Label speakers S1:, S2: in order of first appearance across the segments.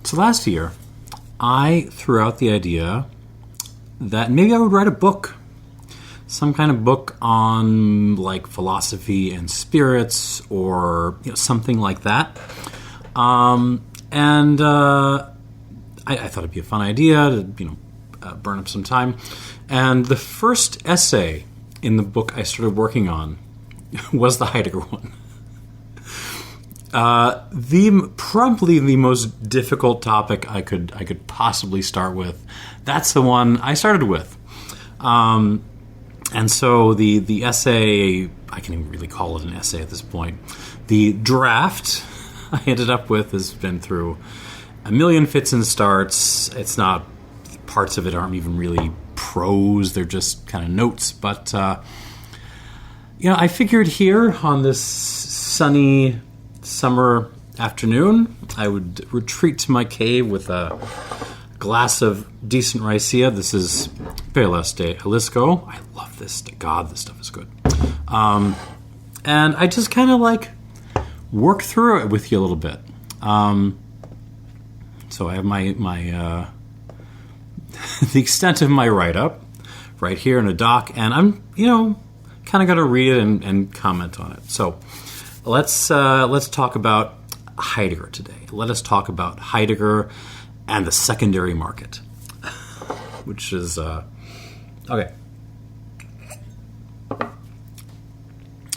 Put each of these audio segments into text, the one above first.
S1: So last year, I threw out the idea that maybe I would write a book. Some kind of book on like philosophy and spirits or something like that. I thought it'd be a fun idea to burn up some time. And the first essay in the book I started working on was the Heidegger one. Probably the most difficult topic I could possibly start with. That's the one I started with. And so the essay, I can't even really call it an essay at this point. The draft I ended up with has been through a million fits and starts. It's not, parts of it aren't even really prose, they're just kind of notes. But, I figured here on this sunny summer afternoon, I would retreat to my cave with a glass of decent raicea. This is Pelas de Jalisco. I love this. God, this stuff is good. And I just kind of work through it with you a little bit. So I have my the extent of my write-up right here in a doc, and I'm, kind of going to read it and comment on it. So let's talk about Heidegger today. Let us talk about Heidegger and the secondary market, which is okay.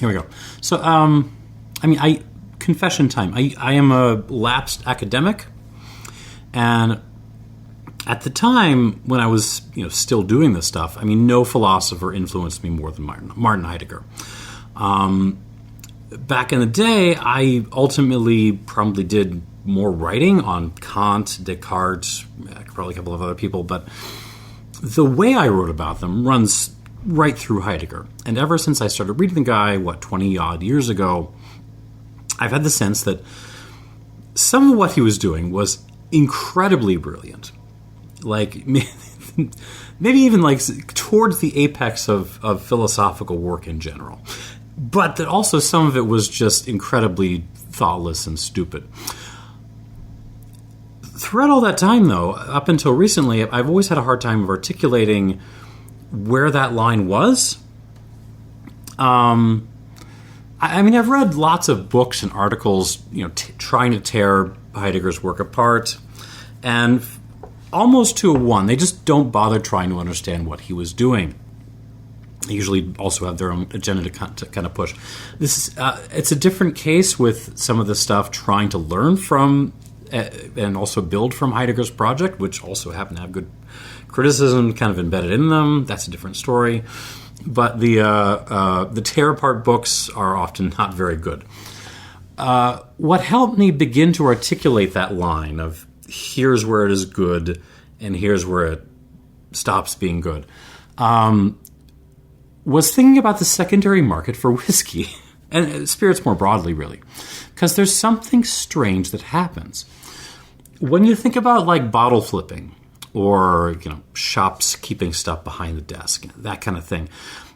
S1: Here we go. So, confession time. I am a lapsed academic, and at the time when I was, still doing this stuff, no philosopher influenced me more than Martin Heidegger. Back in the day, I ultimately probably did more writing on Kant, Descartes, probably a couple of other people, but the way I wrote about them runs right through Heidegger. And ever since I started reading the guy, 20-odd years ago, I've had the sense that some of what he was doing was incredibly brilliant. Maybe even towards the apex of philosophical work in general. But that also some of it was just incredibly thoughtless and stupid. Throughout all that time, though, up until recently, I've always had a hard time of articulating where that line was. I've read lots of books and articles, trying to tear Heidegger's work apart, and almost to a one, they just don't bother trying to understand what he was doing. They usually also have their own agenda to kind of push. This is it's a different case with some of the stuff trying to learn from and also build from Heidegger's project, which also happen to have good criticism kind of embedded in them. That's a different story. But the tear apart books are often not very good. What helped me begin to articulate that line of here's where it is good and here's where it stops being good was thinking about the secondary market for whiskey and spirits more broadly, really, because there's something strange that happens when you think about bottle flipping or shops keeping stuff behind the desk, that kind of thing.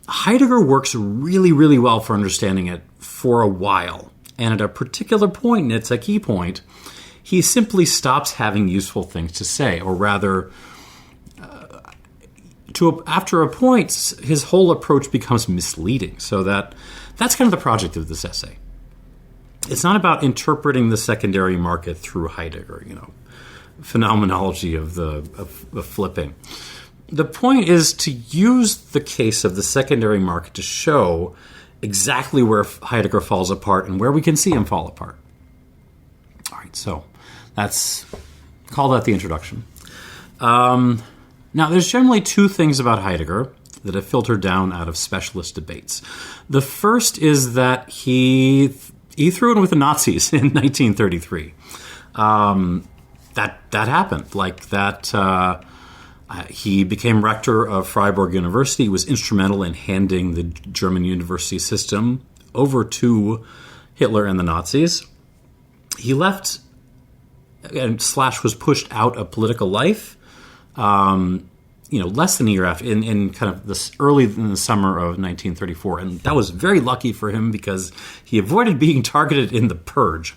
S1: Heidegger works really, really well for understanding it for a while, and at a particular point, and it's a key point, he simply stops having useful things to say, or rather, after a point, his whole approach becomes misleading. So that's kind of the project of this essay. It's not about interpreting the secondary market through Heidegger, phenomenology of the flipping. The point is to use the case of the secondary market to show exactly where Heidegger falls apart and where we can see him fall apart. All right, so call that the introduction. Now, there's generally two things about Heidegger that have filtered down out of specialist debates. The first is that he threw in with the Nazis in 1933. That happened. He became rector of Freiburg University. He was instrumental in handing the German university system over to Hitler and the Nazis. He left and / was pushed out of political life. less than a year after, in kind of this early in the summer of 1934, and that was very lucky for him because he avoided being targeted in the purge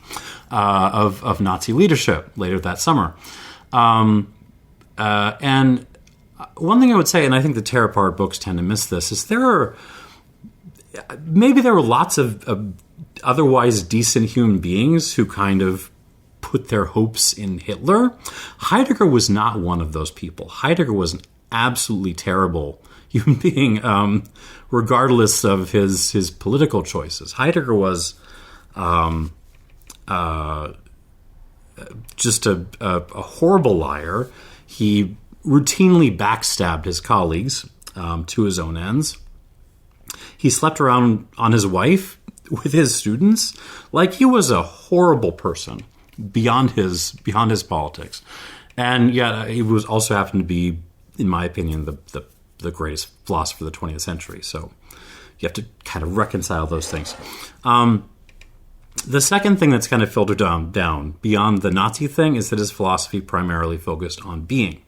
S1: of Nazi leadership later that summer. And one thing I would say, and I think the tear apart books tend to miss this, is there were lots of otherwise decent human beings who kind of put their hopes in Hitler. Heidegger was not one of those people. Heidegger was an absolutely terrible human being, regardless of his political choices. Heidegger was just a horrible liar. He routinely backstabbed his colleagues to his own ends. He slept around on his wife with his students. Like, he was a horrible person beyond his politics. And yet he was also happened to be, in my opinion, the greatest philosopher of the 20th century. So you have to kind of reconcile those things. The second thing that's kind of filtered down beyond the Nazi thing is that his philosophy primarily focused on being.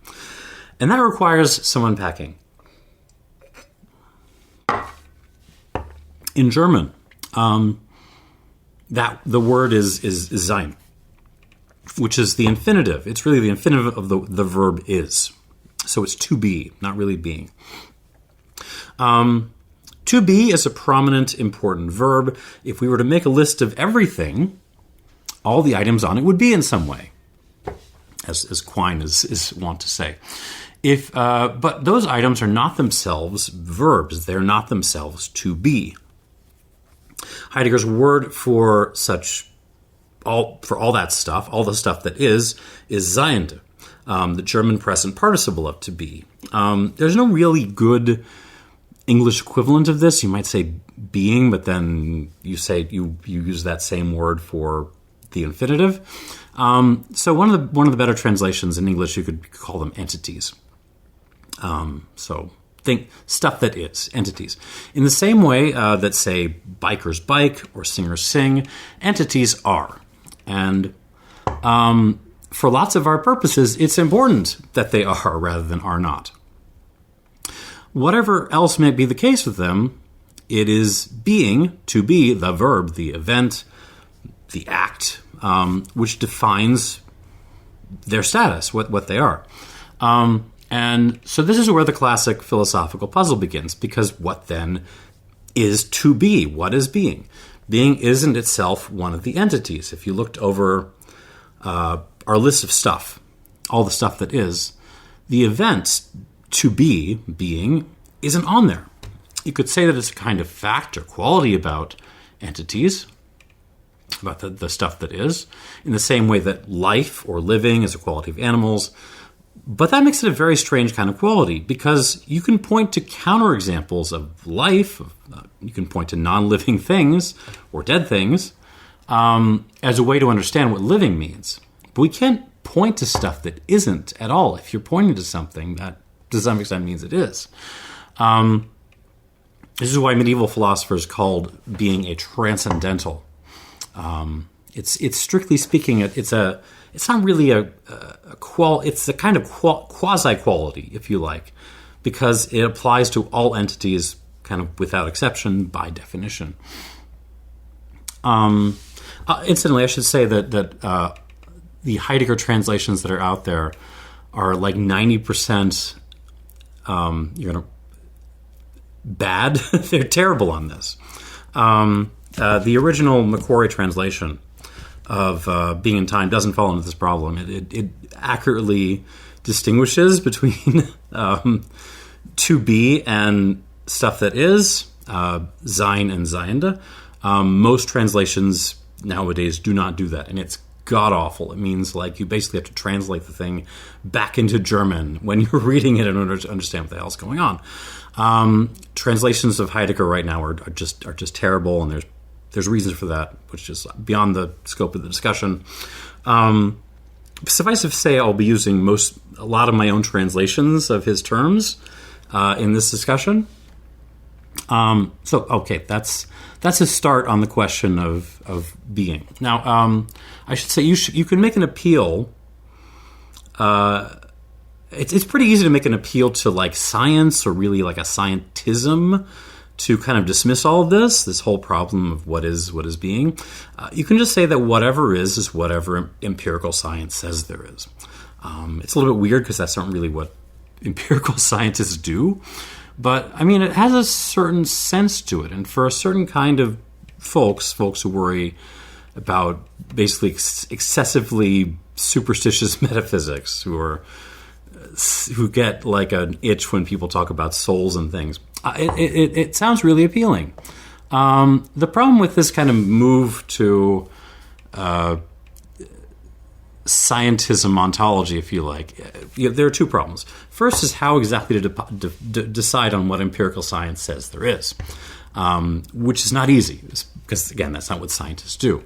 S1: And that requires some unpacking. In German, that the word is sein, which is the infinitive. It's really the infinitive of the verb is. So it's to be, not really being. To be is a prominent, important verb. If we were to make a list of everything, all the items on it would be in some way, as Quine is wont to say. But those items are not themselves verbs. They're not themselves to be. Heidegger's word for all that stuff, all the stuff that is sein, the German present participle of to be. There's no really good English equivalent of this. You might say being, but then you use that same word for the infinitive. So one of the better translations in English, you could call them entities. So think stuff that is, entities. In the same way that, say, bikers bike or singers sing, entities are. And for lots of our purposes, it's important that they are rather than are not. Whatever else may be the case with them, it is being, to be, the verb, the event, the act, which defines their status, what they are. And so this is where the classic philosophical puzzle begins, because what then is to be? What is being? Being isn't itself one of the entities. If you looked over our list of stuff, all the stuff that is, the event to be, being, isn't on there. You could say that it's a kind of fact or quality about entities, about the stuff that is, in the same way that life or living is a quality of animals. But that makes it a very strange kind of quality, because you can point to counterexamples of life, you can point to non-living things or dead things as a way to understand what living means. But we can't point to stuff that isn't at all. If you're pointing to something, that to some extent means it is. This is why medieval philosophers called being a transcendental. It's strictly speaking, it's not really it's a kind of quasi-quality, if you like, because it applies to all entities kind of without exception by definition. Incidentally, I should say that the Heidegger translations that are out there are like 90% bad. They're terrible on this. The original Macquarie translation of Being and Time doesn't fall into this problem. It accurately distinguishes between to be and stuff that is, sein and seiende. Most translations nowadays do not do that, and it's god-awful. It means like you basically have to translate the thing back into German when you're reading it in order to understand what the hell's going on. Translations of Heidegger right now are just terrible, and there's reasons for that, which is beyond the scope of the discussion. Suffice it to say, I'll be using a lot of my own translations of his terms in this discussion. That's a start on the question of being. Now, I should say you can make an appeal it's pretty easy to make an appeal to like science or really like a scientism to kind of dismiss all of this whole problem of what is being. You can just say that whatever is whatever empirical science says there is. It's a little bit weird because that's not really what empirical scientists do. But, I mean, it has a certain sense to it. And for a certain kind of folks who worry about basically excessively superstitious metaphysics, who get like an itch when people talk about souls and things, it sounds really appealing. The problem with this kind of move to scientism ontology, if you like, there are two problems. First is how exactly to decide on what empirical science says there is, which is not easy, because, again, that's not what scientists do.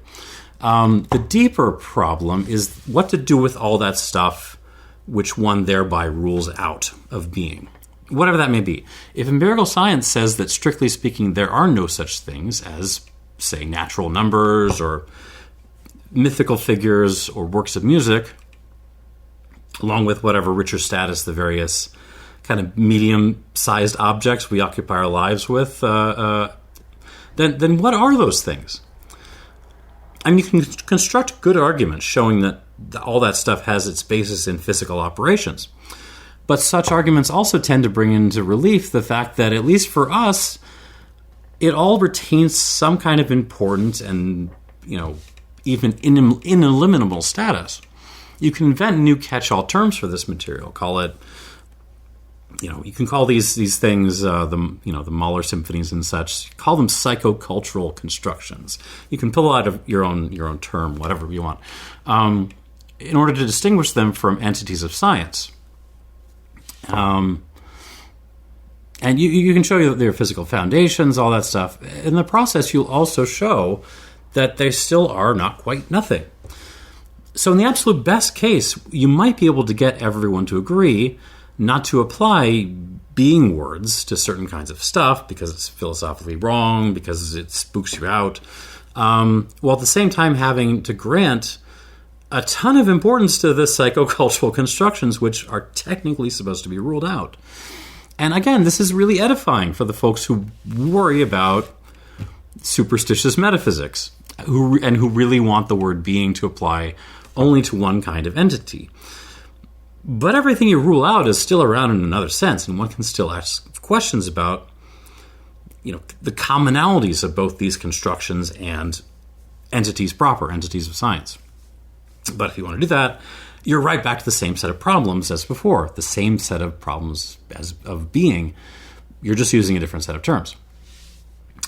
S1: The deeper problem is what to do with all that stuff which one thereby rules out of being, whatever that may be. If empirical science says that, strictly speaking, there are no such things as, say, natural numbers or mythical figures or works of music, along with whatever richer status the various kind of medium-sized objects we occupy our lives with, then what are those things? I mean, you can construct good arguments showing that all that stuff has its basis in physical operations. But such arguments also tend to bring into relief the fact that, at least for us, it all retains some kind of important and, even ineliminable status. You can invent new catch-all terms for this material. Call it, you can call these things the Mahler symphonies and such. Call them psychocultural constructions. You can pull out of your own term, whatever you want, in order to distinguish them from entities of science. And you can show their physical foundations, all that stuff. In the process, you'll also show that they still are not quite nothing. So in the absolute best case, you might be able to get everyone to agree not to apply being words to certain kinds of stuff because it's philosophically wrong, because it spooks you out, while at the same time having to grant a ton of importance to the psychocultural constructions which are technically supposed to be ruled out. And again, this is really edifying for the folks who worry about superstitious metaphysics, who really want the word being to apply only to one kind of entity. But everything you rule out is still around in another sense, and one can still ask questions about, the commonalities of both these constructions and entities proper, entities of science. But if you want to do that, you're right back to the same set of problems as before, the same set of problems as of being. You're just using a different set of terms.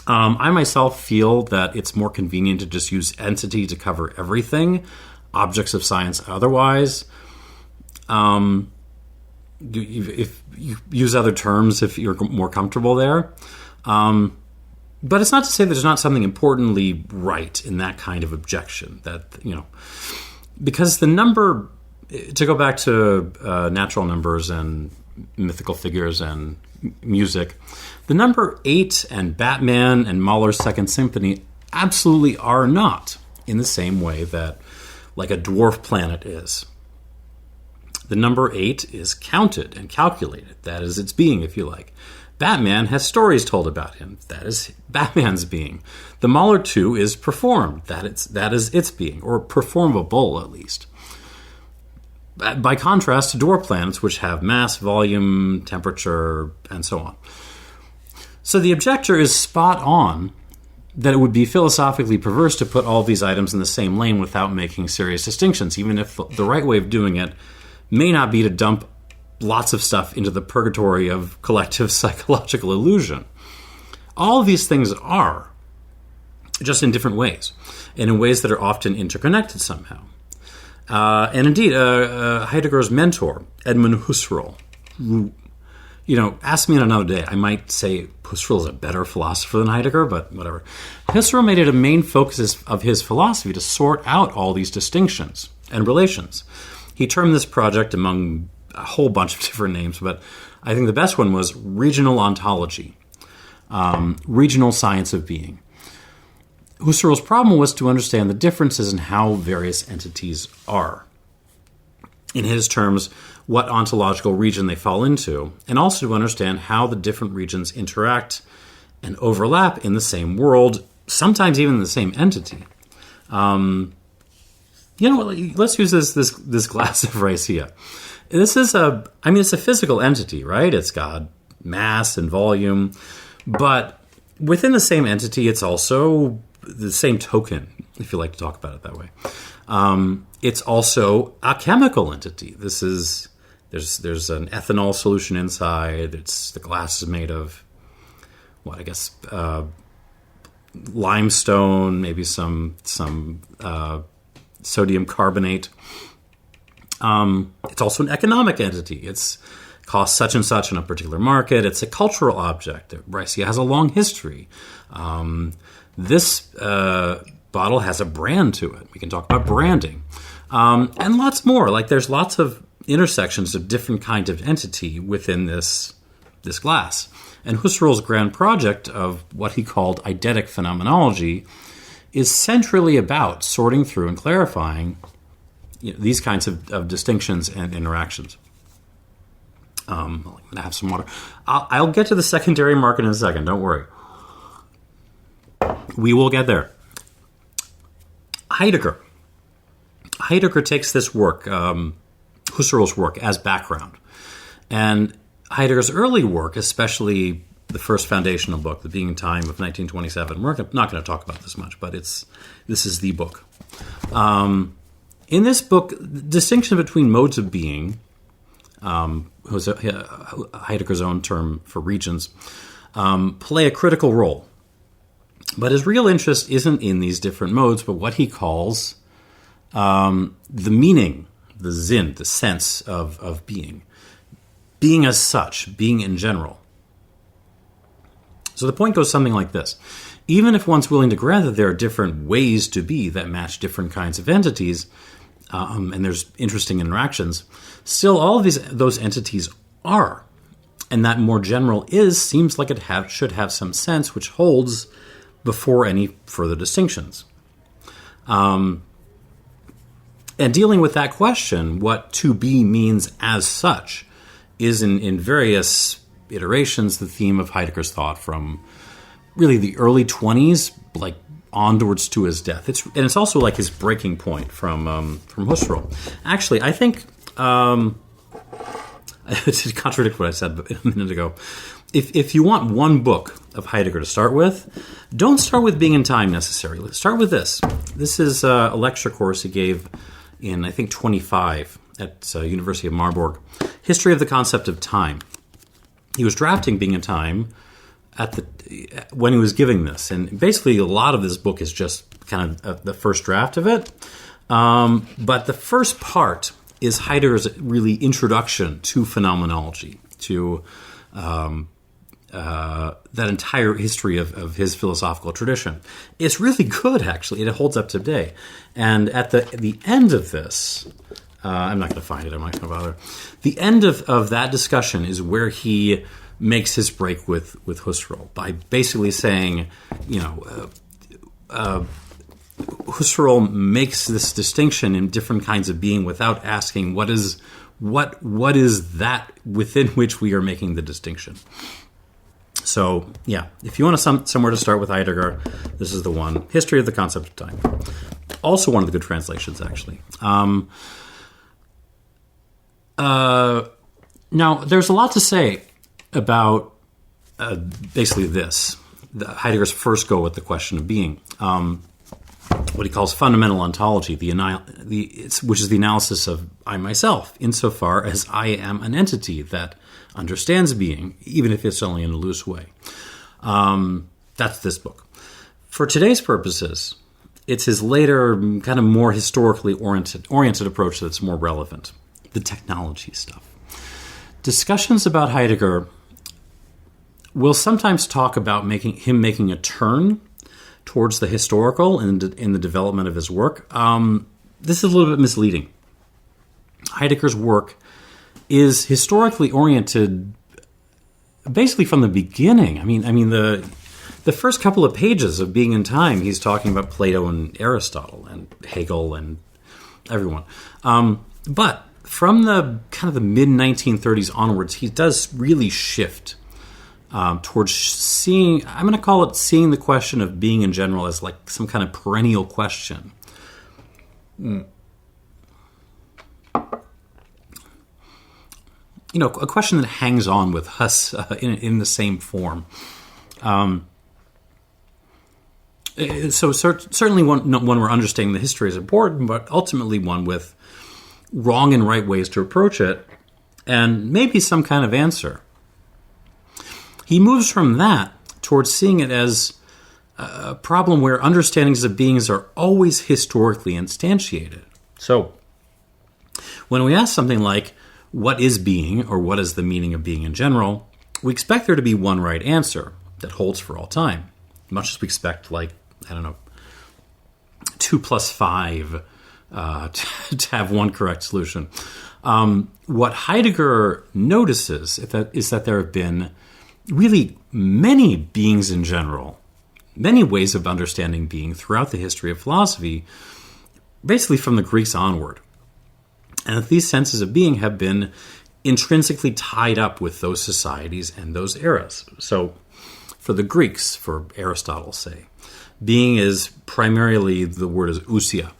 S1: I myself feel that it's more convenient to just use entity to cover everything, objects of science otherwise. If you use other terms, if you're more comfortable there. But it's not to say there's not something importantly right in that kind of objection. That, because the number, to go back to natural numbers and mythical figures and music, the number 8 and Batman and Mahler's Second Symphony absolutely are not in the same way that, like, a dwarf planet is. The number 8 is counted and calculated. That is its being, if you like. Batman has stories told about him. That is Batman's being. The Mahler 2 is performed. That is its being, or performable at least. By contrast to dwarf planets, which have mass, volume, temperature, and so on. So the objector is spot on that it would be philosophically perverse to put all of these items in the same lane without making serious distinctions, even if the right way of doing it may not be to dump lots of stuff into the purgatory of collective psychological illusion. All of these things are, just in different ways, and in ways that are often interconnected somehow. And indeed, Heidegger's mentor, Edmund Husserl, who, ask me on another day, I might say Husserl is a better philosopher than Heidegger, but whatever. Husserl made it a main focus of his philosophy to sort out all these distinctions and relations. He termed this project among a whole bunch of different names, but I think the best one was regional ontology, regional science of being. Husserl's problem was to understand the differences in how various entities are. in his terms, what ontological region they fall into, and also to understand how the different regions interact and overlap in the same world, sometimes even the same entity. Let's use this glass of rice here. This is it's a physical entity, right? It's got mass and volume, but within the same entity, it's also the same token, if you like to talk about it that way. It's also a chemical entity. There's an ethanol solution inside. The glass is made of limestone, maybe some sodium carbonate. It's also an economic entity. It's costs such and such in a particular market. It's a cultural object. Rice has a long history. This bottle has a brand to it. We can talk about branding. And lots more. Like there's lots of intersections of different kinds of entity within this glass. And Husserl's grand project of what he called eidetic phenomenology is centrally about sorting through and clarifying these kinds of distinctions and interactions. I'm going to have some water. I'll get to the secondary market in a second. Don't worry. We will get there. Heidegger takes this work, Husserl's work, as background. And Heidegger's early work, especially the first foundational book, The Being and Time of 1927, we're not going to talk about this much, but this is the book. In this book, the distinction between modes of being, Heidegger's own term for regions, play a critical role. But his real interest isn't in these different modes, but what he calls the meaning, the Sinn, the sense of being. Being as such, being in general. So the point goes something like this. Even if one's willing to grant that there are different ways to be that match different kinds of entities, and there's interesting interactions, still all of those entities are. And that more general seems like it should have some sense which holds before any further distinctions. And dealing with that question, what to be means as such, is in various iterations the theme of Heidegger's thought from really the early 20s, like onwards to his death. It's also like his breaking point from Husserl. Actually, I think to contradict what I said a minute ago, if you want one book of Heidegger to start with, don't start with Being in Time necessarily. Start with this. This is a lecture course he gave in, I think, 25 at University of Marburg. History of the Concept of Time. He was drafting Being in Time when he was giving this. And basically a lot of this book is just kind of the first draft of it. But the first part is Heidegger's really introduction to phenomenology, to that entire history of his philosophical tradition. It's really good, actually. It holds up today. And at the end of this, I'm not going to find it. I'm not going to bother. The end of that discussion is where he makes his break with Husserl by basically saying, Husserl makes this distinction in different kinds of being without asking what is that within which we are making the distinction. So, yeah, if you want somewhere to start with Heidegger, this is the one. History of the Concept of Time. Also one of the good translations, actually. Now, there's a lot to say about basically this, Heidegger's first go at the question of being. What he calls fundamental ontology, which is the analysis of I myself, insofar as I am an entity that understands being, even if it's only in a loose way. That's this book. For today's purposes, it's his later, kind of more historically oriented approach that's more relevant, the technology stuff. Discussions about Heidegger will sometimes talk about making a turn towards the historical in the development of his work. This is a little bit misleading. Heidegger's work is historically oriented basically from the beginning. I mean the first couple of pages of Being in Time, he's talking about Plato and Aristotle and Hegel and everyone. But from the kind of the mid-1930s onwards, he does really shift towards seeing, I'm going to call it seeing the question of being in general as like some kind of perennial question. You know, a question that hangs on with us in the same form. So certainly one where understanding the history is important, but ultimately one with wrong and right ways to approach it, and maybe some kind of answer. He moves from that towards seeing it as a problem where understandings of beings are always historically instantiated. So when we ask something like, what is being, or what is the meaning of being in general, we expect there to be one right answer that holds for all time, much as we expect, like, I don't know, 2 plus 5 to have one correct solution. What Heidegger notices is that there have been really many beings in general, many ways of understanding being throughout the history of philosophy, basically from the Greeks onward. And that these senses of being have been intrinsically tied up with those societies and those eras. So for the Greeks, for Aristotle, say, being is primarily, the word is ousia,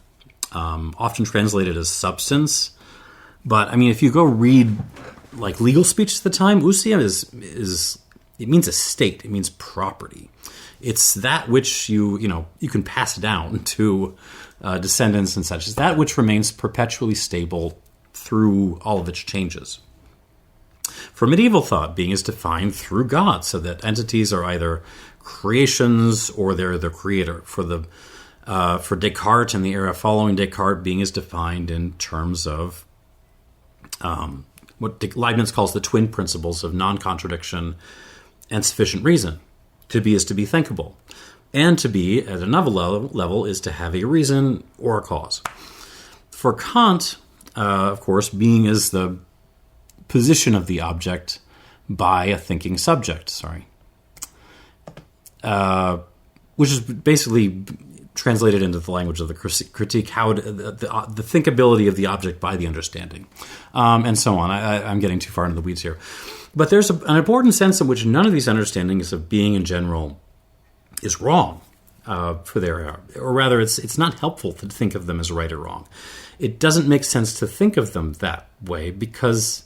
S1: often translated as substance. But, I mean, if you go read, like, legal speech at the time, ousia is it means estate. It means property. It's that which you can pass down to descendants and such. It's that which remains perpetually stable through all of its changes. For medieval thought, being is defined through God, so that entities are either creations or they're the creator. For Descartes and the era following Descartes, being is defined in terms of what Leibniz calls the twin principles of non-contradiction and sufficient reason. To be is to be thinkable. And to be, at another level, is to have a reason or a cause. For Kant, of course, being is the position of the object by a thinking subject, which is basically translated into the language of the critique, how the thinkability of the object by the understanding, and so on. I'm getting too far into the weeds here. But there's an important sense in which none of these understandings of being in general is wrong for their era. Or rather, it's not helpful to think of them as right or wrong. It doesn't make sense to think of them that way because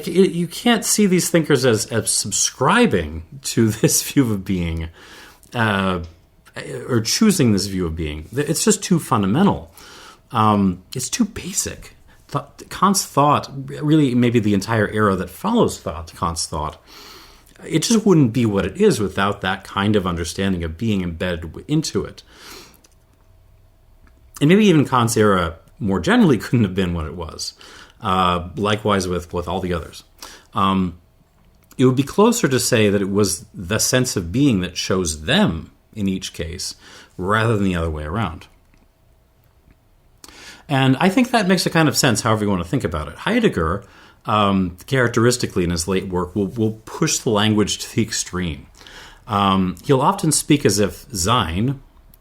S1: you can't see these thinkers as subscribing to this view of being or choosing this view of being. It's just too fundamental. It's too basic. Kant's thought, really maybe the entire era that follows Kant's thought, it just wouldn't be what it is without that kind of understanding of being embedded into it. And maybe even Kant's era more generally couldn't have been what it was. Likewise with all the others. It would be closer to say that it was the sense of being that chose them in each case, rather than the other way around. And I think that makes a kind of sense, however you want to think about it. Heidegger, characteristically in his late work, will push the language to the extreme. He'll often speak as if sein,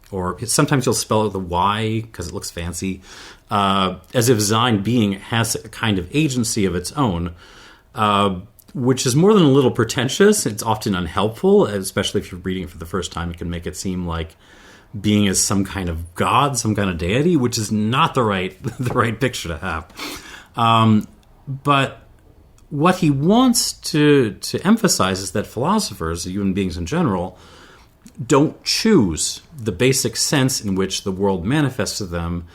S1: or sometimes he'll spell it with a Y because it looks fancy, as if sein, being, has a kind of agency of its own, which is more than a little pretentious. It's often unhelpful, especially if you're reading it for the first time. It can make it seem like being is some kind of god, some kind of deity, which is not the right picture to have. But what he wants to emphasize is that philosophers, human beings in general, don't choose the basic sense in which the world manifests to them,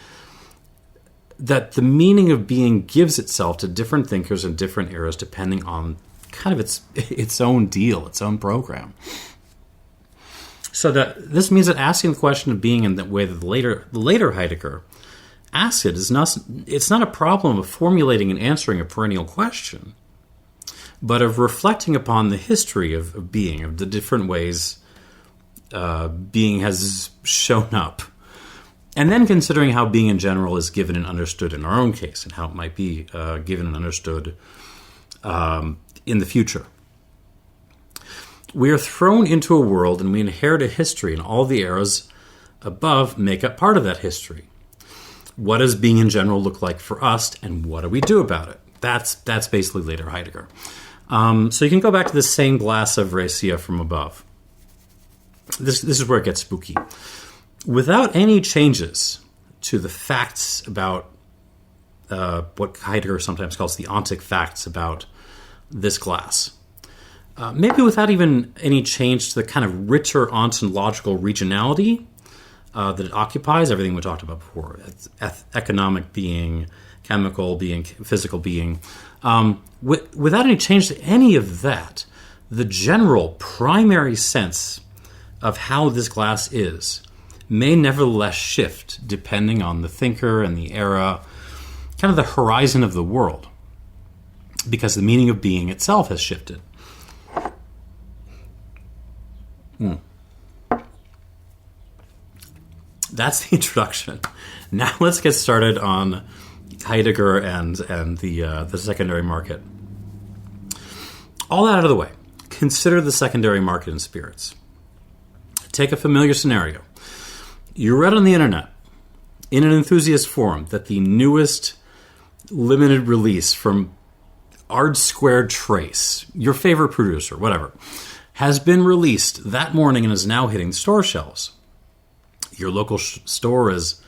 S1: that the meaning of being gives itself to different thinkers in different eras depending on kind of its own deal, its own program. So this means that asking the question of being in the way that the later Heidegger asks it it's not a problem of formulating and answering a perennial question, but of reflecting upon the history of being, of the different ways being has shown up, and then considering how being in general is given and understood in our own case, and how it might be given and understood in the future. We are thrown into a world and we inherit a history, and all the eras above make up part of that history. What does being in general look like for us, and what do we do about it? That's basically later Heidegger. So you can go back to the same glass of racia from above. This is where it gets spooky. Without any changes to the facts about what Heidegger sometimes calls the ontic facts about this glass, maybe without even any change to the kind of richer ontological regionality that it occupies, everything we talked about before, economic being, chemical being, physical being, without any change to any of that, the general primary sense of how this glass is may nevertheless shift depending on the thinker and the era, kind of the horizon of the world, because the meaning of being itself has shifted. That's the introduction. Now let's get started on Heidegger and the secondary market. All that out of the way, consider the secondary market in spirits. Take a familiar scenario. You read on the internet, in an enthusiast forum, that the newest limited release from R² Trace, your favorite producer, whatever, has been released that morning and is now hitting store shelves. Your local store is,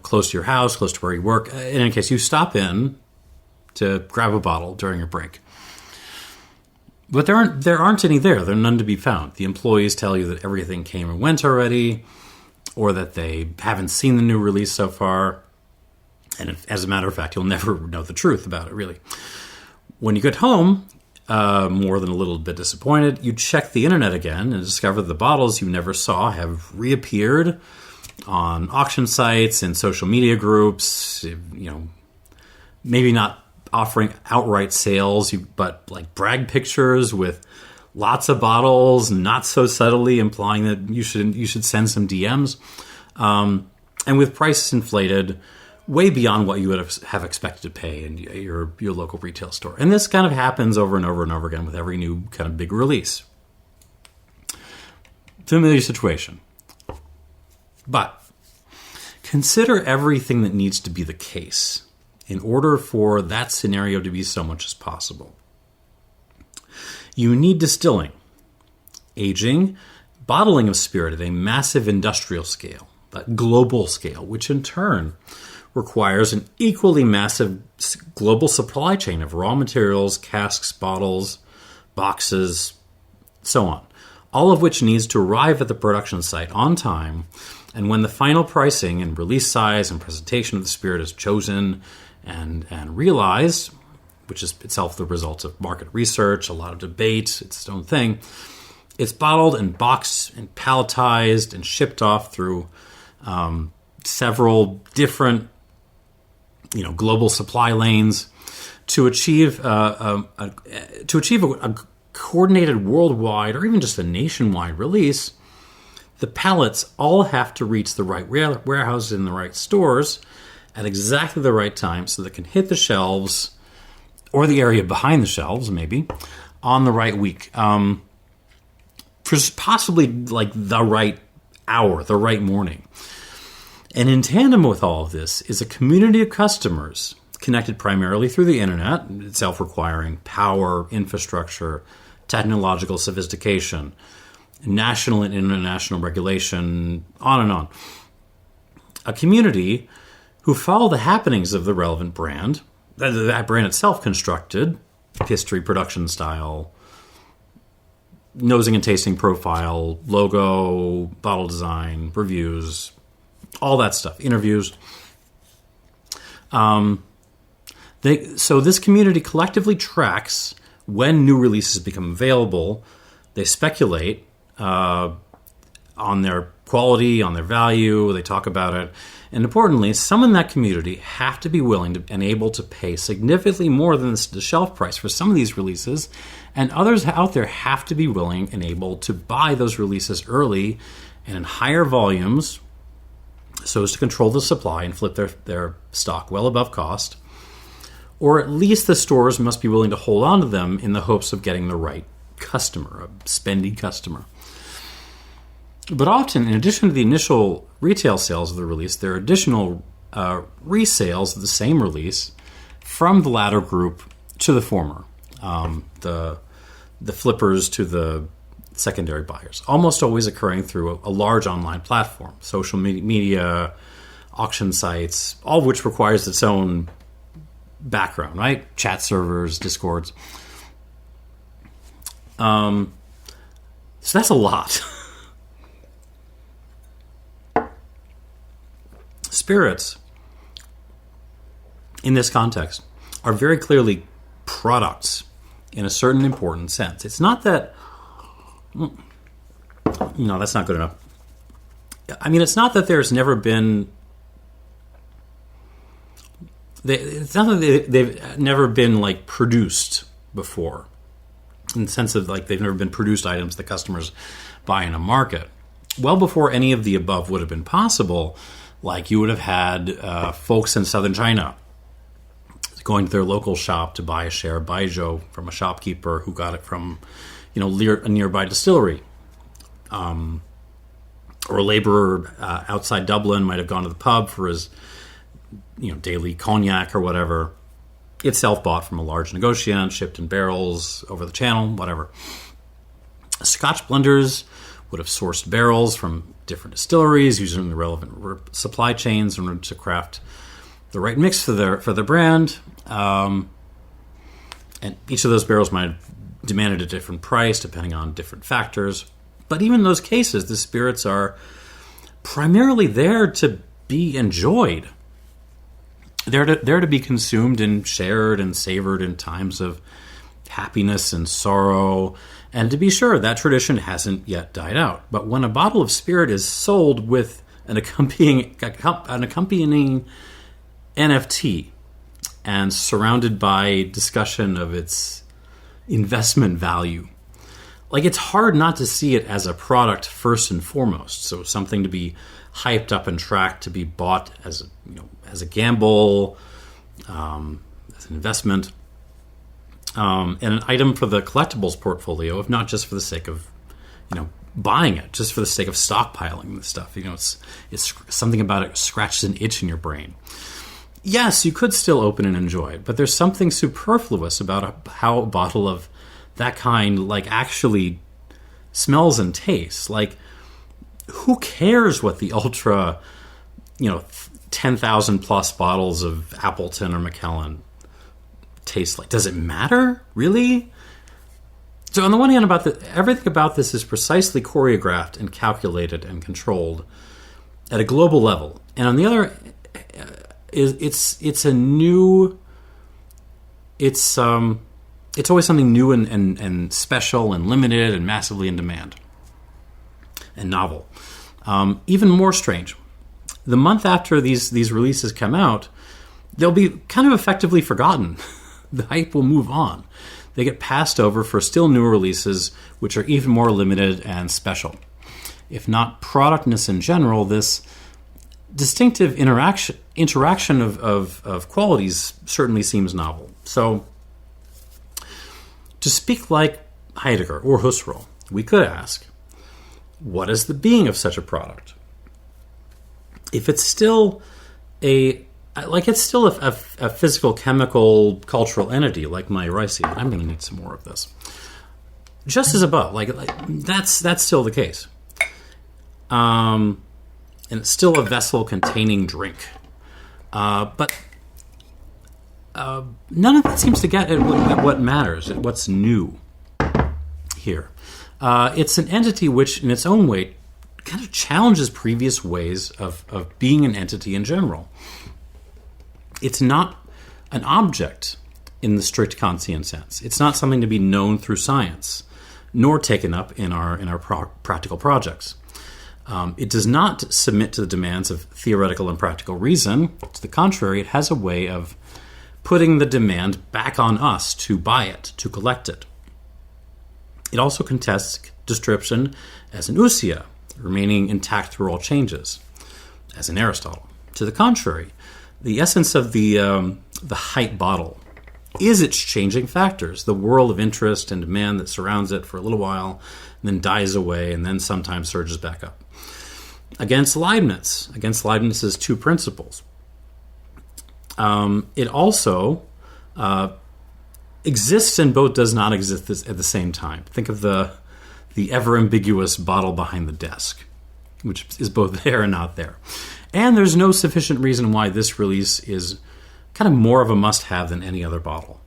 S1: close to your house, close to where you work. In any case, you stop in to grab a bottle during your break. But there aren't any there. There are none to be found. The employees tell you that everything came and went already, or that they haven't seen the new release so far. And as a matter of fact, you'll never know the truth about it, really. When you get home, more than a little bit disappointed, you check the internet again and discover that the bottles you never saw have reappeared on auction sites and social media groups, maybe not offering outright sales, but like brag pictures with lots of bottles, not so subtly implying that you should send some DMs, and with prices inflated way beyond what you would have expected to pay in your local retail store. And this kind of happens over and over and over again with every new kind of big release. Familiar situation. But consider everything that needs to be the case in order for that scenario to be so much as possible. You need distilling, aging, bottling of spirit at a massive industrial scale, but global scale, which in turn requires an equally massive global supply chain of raw materials, casks, bottles, boxes, so on, all of which needs to arrive at the production site on time, and when the final pricing and release size and presentation of the spirit is chosen and realized, which is itself the result of market research, a lot of debate, it's its own thing, it's bottled and boxed and palletized and shipped off through several different global supply lanes to achieve a coordinated worldwide or even just a nationwide release. The pallets all have to reach the right warehouses in the right stores at exactly the right time so they can hit the shelves or the area behind the shelves, maybe, on the right week. For possibly like the right hour, the right morning. And in tandem with all of this is a community of customers connected primarily through the internet, itself requiring power, infrastructure, technological sophistication, national and international regulation, on and on. A community who follow the happenings of the relevant brand, that brand itself constructed, history, production style, nosing and tasting profile, logo, bottle design, reviews, all that stuff, interviews. So this community collectively tracks when new releases become available. They speculate on their quality, on their value. They talk about it. And importantly, some in that community have to be willing to, and able to pay significantly more than the shelf price for some of these releases. And others out there have to be willing and able to buy those releases early and in higher volumes so as to control the supply and flip their stock well above cost. Or at least the stores must be willing to hold on to them in the hopes of getting the right customer, a spendy customer. But often, in addition to the initial retail sales of the release, there are additional resales of the same release from the latter group to the former, the flippers to the secondary buyers, almost always occurring through a large online platform, social media, auction sites, all of which requires its own background, right? Chat servers, Discords. So that's a lot. Spirits, in this context, are very clearly products in a certain important sense. It's not that, that's not good enough. I mean, it's not that there's never been, it's not that they've never been, like, produced before, in the sense of, like, they've never been produced items that customers buy in a market. Well before any of the above would have been possible, like, you would have had folks in southern China going to their local shop to buy a share of baijiu from a shopkeeper who got it from, a nearby distillery. Or a laborer outside Dublin might have gone to the pub for his, daily cognac or whatever. Itself bought from a large negociant, shipped in barrels over the channel, whatever. Scotch blenders would have sourced barrels from different distilleries using the relevant supply chains in order to craft the right mix for their brand. And each of those barrels might have demanded a different price depending on different factors. But even in those cases, the spirits are primarily there to be enjoyed. They're to be consumed and shared and savored in times of happiness and sorrow. And to be sure, that tradition hasn't yet died out. But when a bottle of spirit is sold with an accompanying NFT and surrounded by discussion of its investment value, like, it's hard not to see it as a product first and foremost. So something to be hyped up and tracked, to be bought as a gamble, as an investment, and an item for the collectibles portfolio, if not just for the sake of buying it, just for the sake of stockpiling the stuff. It's something about it scratches an itch in your brain. Yes, you could still open and enjoy it, but there's something superfluous about how a bottle of that kind, like, actually smells and tastes. Like, who cares what the ultra, 10,000 plus bottles of Appleton or Macallan taste like? Does it matter, really? So on the one hand, everything about this is precisely choreographed and calculated and controlled at a global level, and on the other, it's always something new and special and limited and massively in demand and novel. Even more strange, the month after these releases come out, they'll be kind of effectively forgotten. The hype will move on. They get passed over for still newer releases, which are even more limited and special. If not productness in general, this distinctive interaction of qualities certainly seems novel. So, to speak like Heidegger or Husserl, we could ask, what is the being of such a product? If it's still a physical, chemical, cultural entity like my ricey, I'm going to need some more of this. Just as above, that's still the case. And it's still a vessel containing drink. But none of that seems to get at what matters, at what's new here. It's an entity which, in its own way, kind of challenges previous ways of being an entity in general. It's not an object in the strict Kantian sense. It's not something to be known through science, nor taken up in our practical projects. It does not submit to the demands of theoretical and practical reason. To the contrary, it has a way of putting the demand back on us to buy it, to collect it. It also contests description as an ousia, remaining intact through all changes, as in Aristotle. To the contrary, the essence of the hype bottle is its changing factors, the whirl of interest and demand that surrounds it for a little while, and then dies away, and then sometimes surges back up. Against Leibniz's two principles, It also exists and both does not exist at the same time. Think of the ever-ambiguous bottle behind the desk, which is both there and not there. And there's no sufficient reason why this release is kind of more of a must-have than any other bottle.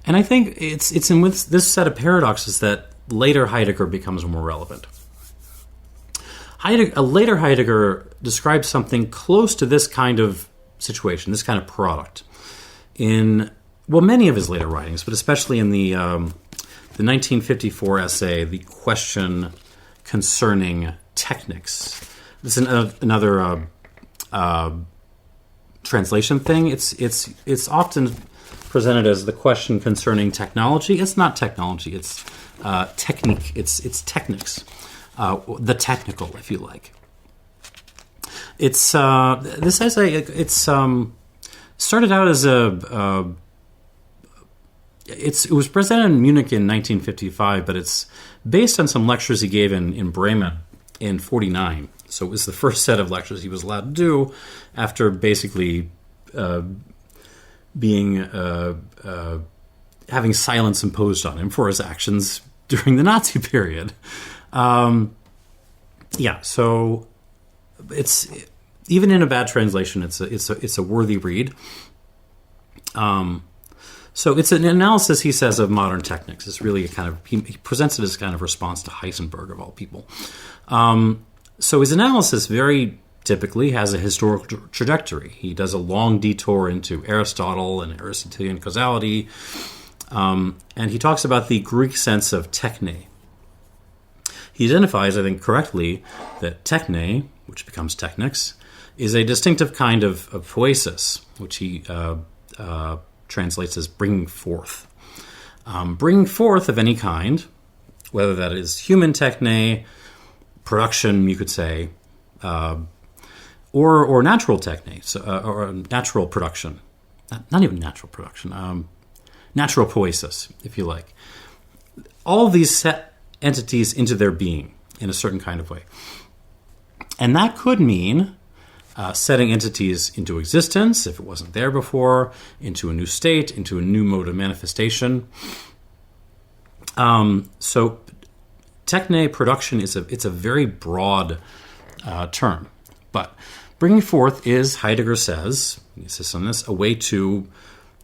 S1: And I think it's in with this set of paradoxes that later Heidegger becomes more relevant. Later Heidegger describes something close to this kind of situation, this kind of product, in, well, many of his later writings, but especially in the 1954 essay, The Question Concerning Technics. This is another translation thing. It's often presented as the question concerning technology. It's not technology. It's technique. It's technics. The technical, if you like. It's this essay. It's started out as it was presented in Munich in 1955, but it's based on some lectures he gave in Bremen in 49. So it was the first set of lectures he was allowed to do after basically having silence imposed on him for his actions during the Nazi period. So it's, even in a bad translation, it's a worthy read. So it's an analysis, he says, of modern technics. It's really a kind of, he presents it as kind of response to Heisenberg of all people. So his analysis very typically has a historical trajectory. He does a long detour into Aristotle and Aristotelian causality, and he talks about the Greek sense of techne. He identifies, I think correctly, that techne, which becomes technics, is a distinctive kind of poiesis, which he translates as bringing forth. Bringing forth of any kind, whether that is human techne, production, you could say, or natural techne, or natural production. Not even natural production, natural poiesis, if you like. All of these set entities into their being in a certain kind of way. And that could mean setting entities into existence, if it wasn't there before, into a new state, into a new mode of manifestation. So techne production it's a very broad term. But bringing forth is, Heidegger says, he insists on this, a way to,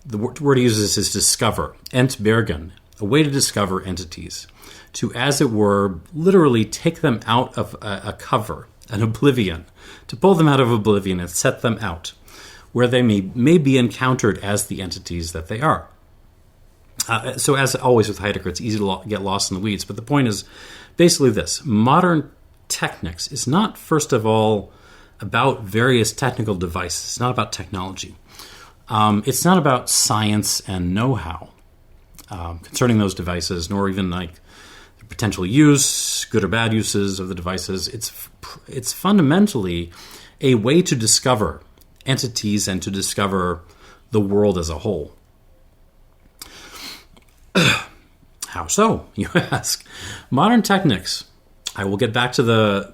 S1: the word he uses is discover, entbergen, a way to discover entities, to, as it were, literally take them out of a cover, an oblivion, to pull them out of oblivion and set them out, where they may be encountered as the entities that they are. So as always with Heidegger, it's easy to get lost in the weeds, but the point is basically this. Modern technics is not, first of all, about various technical devices. It's not about technology. It's not about science and know-how concerning those devices, nor even like the potential use, good or bad uses of the devices. It's fundamentally a way to discover entities and to discover the world as a whole. How so, you ask? Modern technics. I will get back to the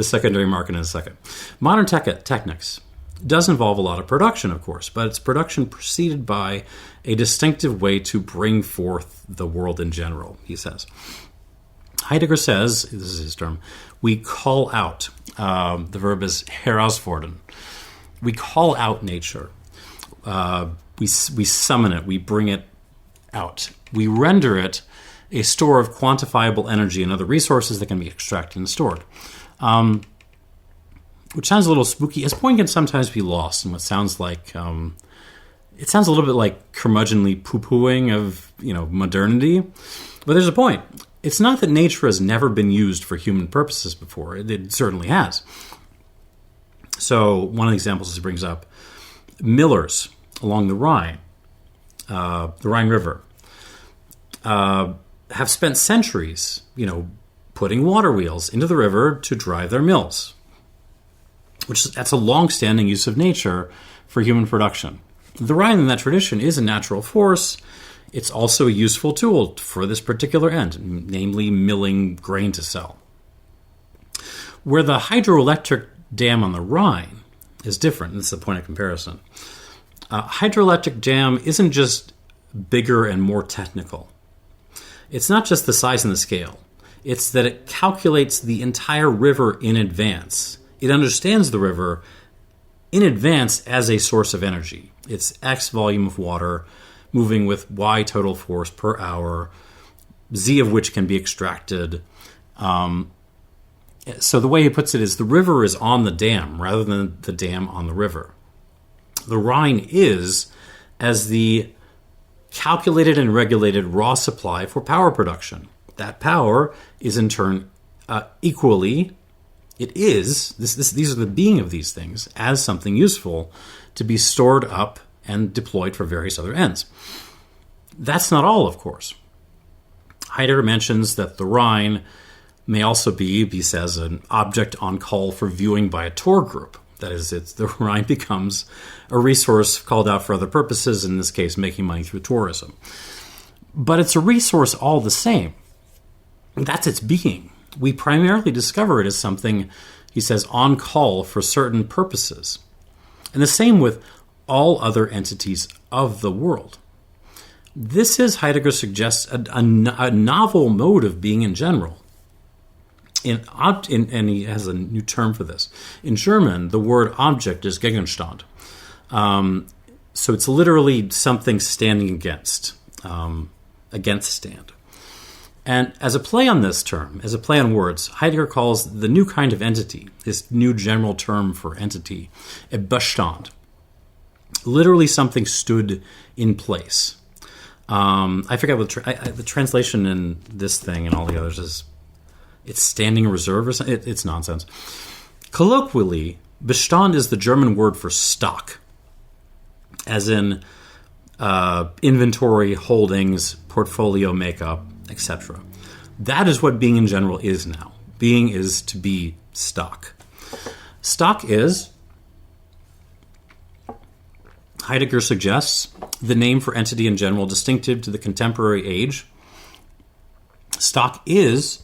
S1: secondary market in a second. Modern technics does involve a lot of production, of course, but it's production preceded by a distinctive way to bring forth the world in general, he says. Heidegger says, this is his term, we call out. The verb is herausfordern. We call out nature. We summon it. We bring it out. We render it a store of quantifiable energy and other resources that can be extracted and stored. Which sounds a little spooky. His point can sometimes be lost in what sounds like, it sounds a little bit like curmudgeonly poo-pooing of, modernity. But there's a point. It's not that nature has never been used for human purposes before. It certainly has. So one of the examples he brings up, millers along the Rhine River, have spent centuries, putting water wheels into the river to drive their mills. That's a long-standing use of nature for human production. The Rhine in that tradition is a natural force. It's also a useful tool for this particular end, namely milling grain to sell. Where the hydroelectric dam on the Rhine is different. That's the point of comparison. Hydroelectric dam isn't just bigger and more technical. It's not just the size and the scale. It's that it calculates the entire river in advance. It understands the river in advance as a source of energy. It's X volume of water moving with Y total force per hour, Z of which can be extracted. So the way he puts it is the river is on the dam rather than the dam on the river. The Rhine is as the calculated and regulated raw supply for power production. That power is in turn equally, these are the being of these things, as something useful to be stored up and deployed for various other ends. That's not all, of course. Heidegger mentions that the Rhine may also be, he says, an object on call for viewing by a tour group. That is, the Rhine becomes a resource called out for other purposes, in this case, making money through tourism. But it's a resource all the same. That's its being. We primarily discover it as something, he says, on call for certain purposes. And the same with all other entities of the world. This is, Heidegger suggests, a novel mode of being in general. And he has a new term for this. In German, the word object is Gegenstand. So it's literally something standing against stand. And as a play on this term, as a play on words, Heidegger calls the new kind of entity, this new general term for entity, a Bestand. Literally something stood in place. I forget what the translation in this thing and all the others is. It's standing reserve or something. It's nonsense. Colloquially, Bestand is the German word for stock, as in inventory, holdings, portfolio makeup, etc. That is what being in general is now. Being is to be stock. Stock is, Heidegger suggests, the name for entity in general distinctive to the contemporary age. Stock is,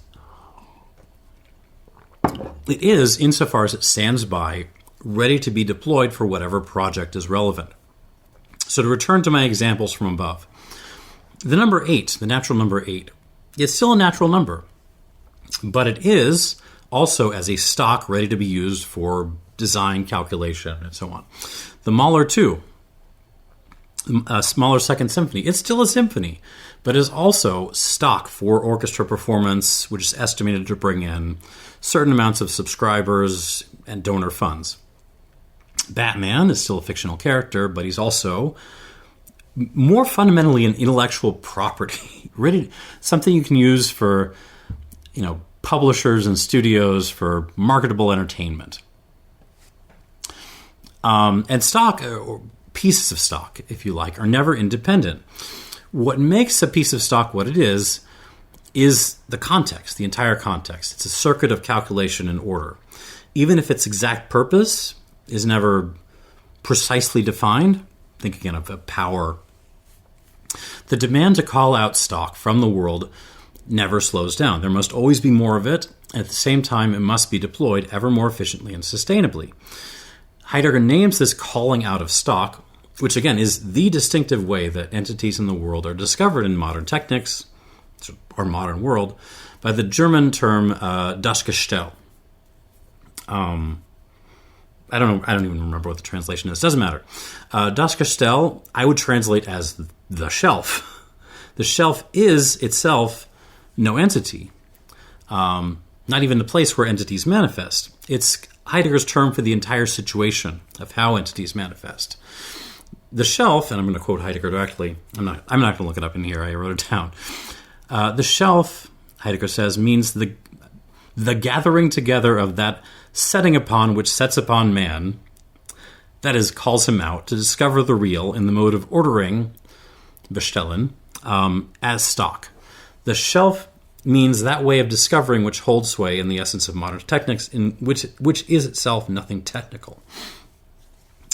S1: it is, insofar as it stands by, ready to be deployed for whatever project is relevant. So to return to my examples from above, the number 8, the natural number 8, is still a natural number, but it is also as a stock ready to be used for design, calculation, and so on. The Mahler 2, a smaller second symphony, it's still a symphony, but is also stock for orchestra performance, which is estimated to bring in certain amounts of subscribers and donor funds. Batman is still a fictional character, but he's also more fundamentally an intellectual property, something you can use for, publishers and studios for marketable entertainment. And stock, or pieces of stock, if you like, are never independent. What makes a piece of stock what it is the context, the entire context. It's a circuit of calculation and order. Even if its exact purpose is never precisely defined, think again of a power. The demand to call out stock from the world never slows down. There must always be more of it. At the same time, it must be deployed ever more efficiently and sustainably. Heidegger names this calling out of stock, which again is the distinctive way that entities in the world are discovered in modern technics, or modern world, by the German term das Gestell. I don't even remember what the translation is. Doesn't matter. Das Gestell, I would translate as the shelf. The shelf is itself no entity, not even the place where entities manifest. It's Heidegger's term for the entire situation of how entities manifest. The shelf, and I'm going to quote Heidegger directly. I'm not going to look it up in here. I wrote it down. The shelf, Heidegger says, means the gathering together of that setting upon which sets upon man, that is, calls him out to discover the real in the mode of ordering, bestellen, as stock. The shelf means that way of discovering which holds sway in the essence of modern technics, in which is itself nothing technical.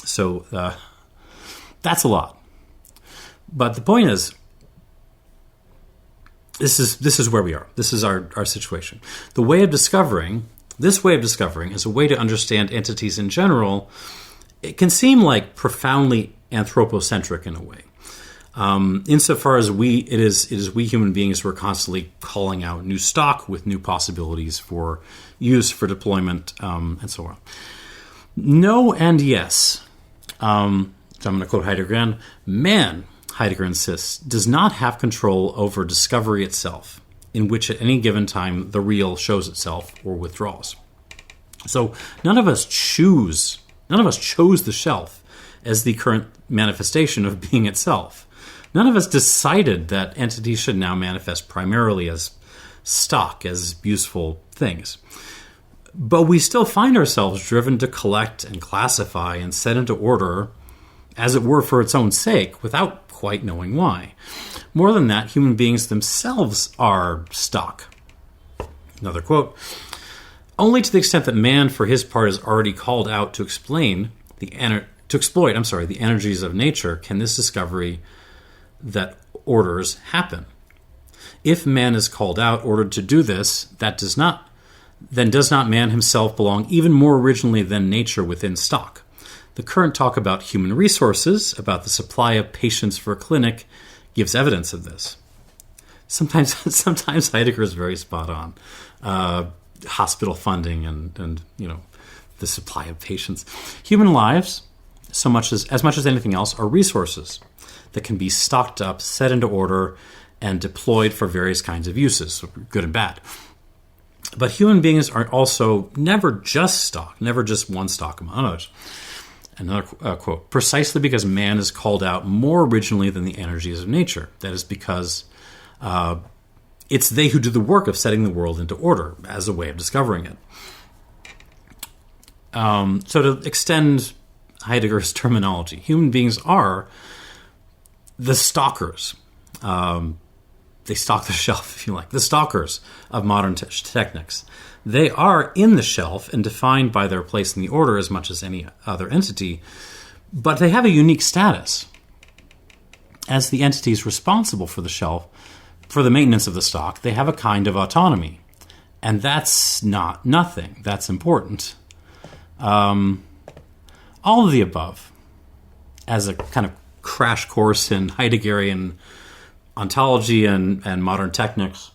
S1: So that's a lot. But the point is, this is where we are. This is our situation. This way of discovering is a way to understand entities in general it can seem like profoundly anthropocentric in a way. Insofar as it is we human beings who are constantly calling out new stock with new possibilities for use, for deployment, and so on. No and yes. So I'm going to quote Heidegger again. Man, Heidegger insists, does not have control over discovery itself, in which at any given time the real shows itself or withdraws. So none of us chose the shelf as the current manifestation of being itself. None of us decided that entities should now manifest primarily as stock, as useful things. But we still find ourselves driven to collect and classify and set into order, as it were for its own sake, without quite knowing why. More than that, human beings themselves are stock. Another quote. Only to the extent that man, for his part, is already called out to exploit the energies of nature, can this discovery that orders happen. If man is called out, ordered to do this, does not man himself belong even more originally than nature within stock? The current talk about human resources, about the supply of patients for a clinic, gives evidence of this. Sometimes Heidegger is very spot on. Hospital funding and the supply of patients. Human lives, as much as anything else, are resources that can be stocked up, set into order, and deployed for various kinds of uses, good and bad. But human beings are also never just stock, never just one stock among others. Another quote, precisely because man is called out more originally than the energies of nature. That is because it's they who do the work of setting the world into order as a way of discovering it. So to extend Heidegger's terminology, human beings are the stalkers. They stalk the shelf, if you like. The stalkers of modern technics. They are in the shelf and defined by their place in the order as much as any other entity, but they have a unique status. As the entities responsible for the shelf, for the maintenance of the stock, they have a kind of autonomy. And that's not nothing. That's important. All of the above, as a kind of crash course in Heideggerian ontology and modern technics,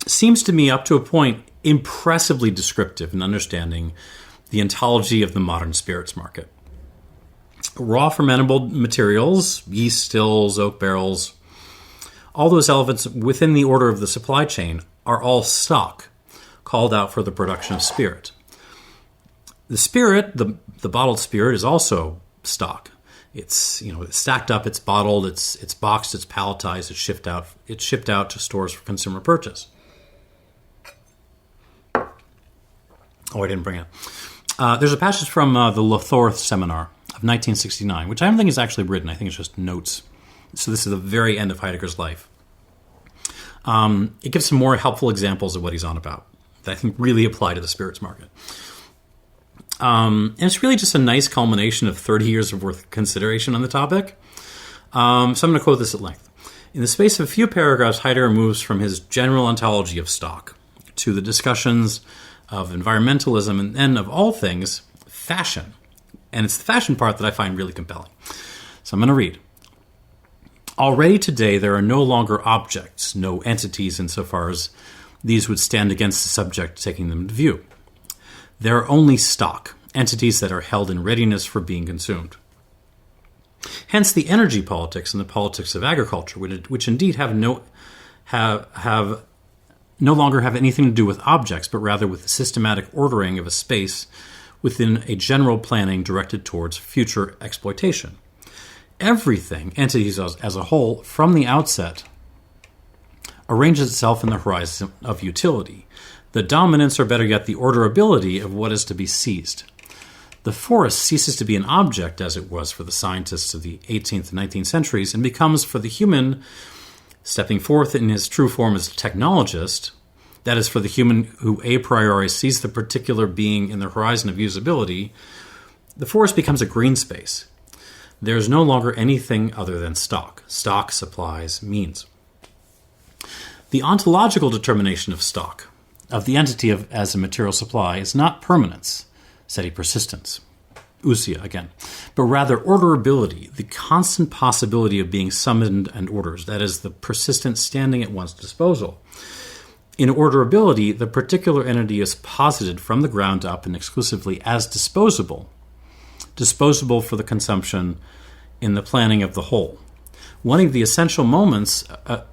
S1: seems to me up to a point impressively descriptive in understanding the ontology of the modern spirits market. Raw fermentable materials, yeast stills, oak barrels, all those elements within the order of the supply chain are all stock, called out for the production of spirit. The spirit, the bottled spirit, is also stock. It's it's stacked up, it's bottled, it's boxed, it's palletized, it's shipped out to stores for consumer purchase. Oh, I didn't bring it. There's a passage from the Lothorth seminar of 1969, which I don't think is actually written. I think it's just notes. So this is the very end of Heidegger's life. It gives some more helpful examples of what he's on about that I think really apply to the spirits market. And it's really just a nice culmination of 30 years of worth of consideration on the topic. So I'm going to quote this at length. In the space of a few paragraphs, Heidegger moves from his general ontology of stock to the discussions of environmentalism and then, of all things, fashion. And it's the fashion part that I find really compelling. So I'm going to read. Already today, there are no longer objects, no entities insofar as these would stand against the subject taking them to view. There are only stock, entities that are held in readiness for being consumed. Hence the energy politics and the politics of agriculture, which indeed have no longer have anything to do with objects, but rather with the systematic ordering of a space within a general planning directed towards future exploitation. Everything, entities as a whole, from the outset, arranges itself in the horizon of utility, the dominance, or better yet, the orderability of what is to be seized. The forest ceases to be an object, as it was for the scientists of the 18th and 19th centuries, and becomes, for the human, stepping forth in his true form as a technologist, that is, for the human who a priori sees the particular being in the horizon of usability, the forest becomes a green space. There is no longer anything other than stock. Stock, supplies, means. The ontological determination of stock, of the entity as a material supply, is not permanence, steady persistence, ousia again, but rather orderability, the constant possibility of being summoned and ordered, that is, the persistent standing at one's disposal. In orderability, the particular entity is posited from the ground up and exclusively as disposable for the consumption in the planning of the whole. One of the essential moments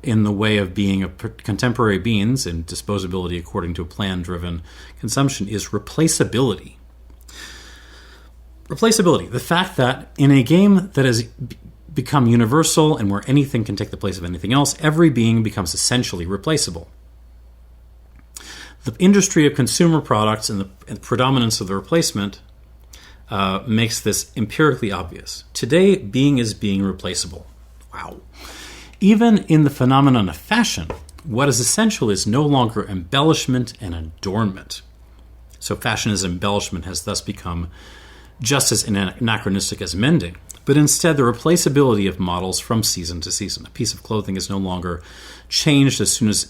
S1: in the way of being of contemporary beings in disposability according to a plan-driven consumption is replaceability. Replaceability, the fact that in a game that has become universal and where anything can take the place of anything else, every being becomes essentially replaceable. The industry of consumer products and the predominance of the replacement makes this empirically obvious. Today, being is being replaceable. Wow. Even in the phenomenon of fashion, what is essential is no longer embellishment and adornment. So fashion as embellishment has thus become just as anachronistic as mending, but instead the replaceability of models from season to season. A piece of clothing is no longer changed as soon as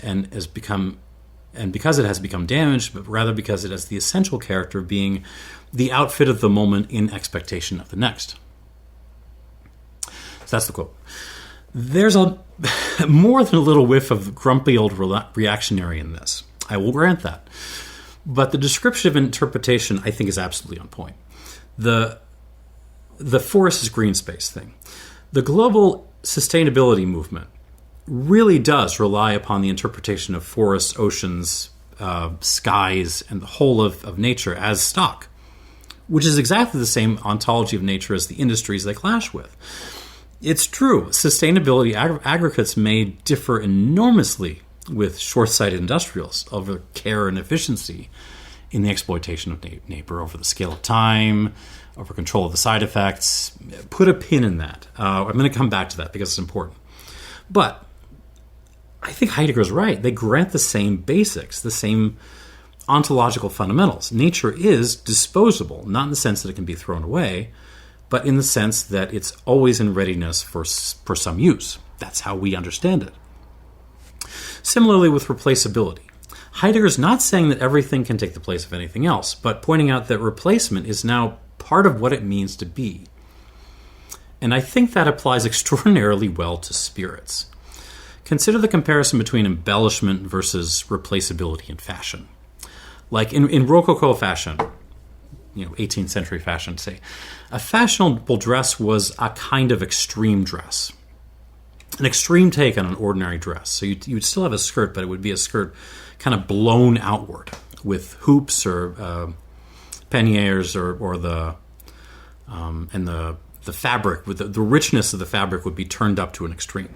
S1: because it has become damaged, but rather because it has the essential character of being the outfit of the moment in expectation of the next. So that's the quote. There's more than a little whiff of grumpy old reactionary in this. I will grant that. But the description of interpretation, I think, is absolutely on point. The forest is green space thing. The global sustainability movement really does rely upon the interpretation of forests, oceans, skies, and the whole of nature as stock, which is exactly the same ontology of nature as the industries they clash with. It's true, sustainability aggregates may differ enormously with short-sighted industrials over care and efficiency in the exploitation of neighbor, over the scale of time, over control of the side effects. Put a pin in that. I'm going to come back to that because it's important. But I think Heidegger's right. They grant the same basics, the same ontological fundamentals. Nature is disposable, not in the sense that it can be thrown away, but in the sense that it's always in readiness for some use. That's how we understand it. Similarly with replaceability. Heidegger's not saying that everything can take the place of anything else, but pointing out that replacement is now part of what it means to be. And I think that applies extraordinarily well to spirits. Consider the comparison between embellishment versus replaceability in fashion. Like in Rococo fashion, 18th century fashion, say, a fashionable dress was a kind of extreme dress, an extreme take on an ordinary dress. So you'd still have a skirt, but it would be a skirt kind of blown outward with hoops or panniers or the fabric, with the richness of the fabric would be turned up to an extreme.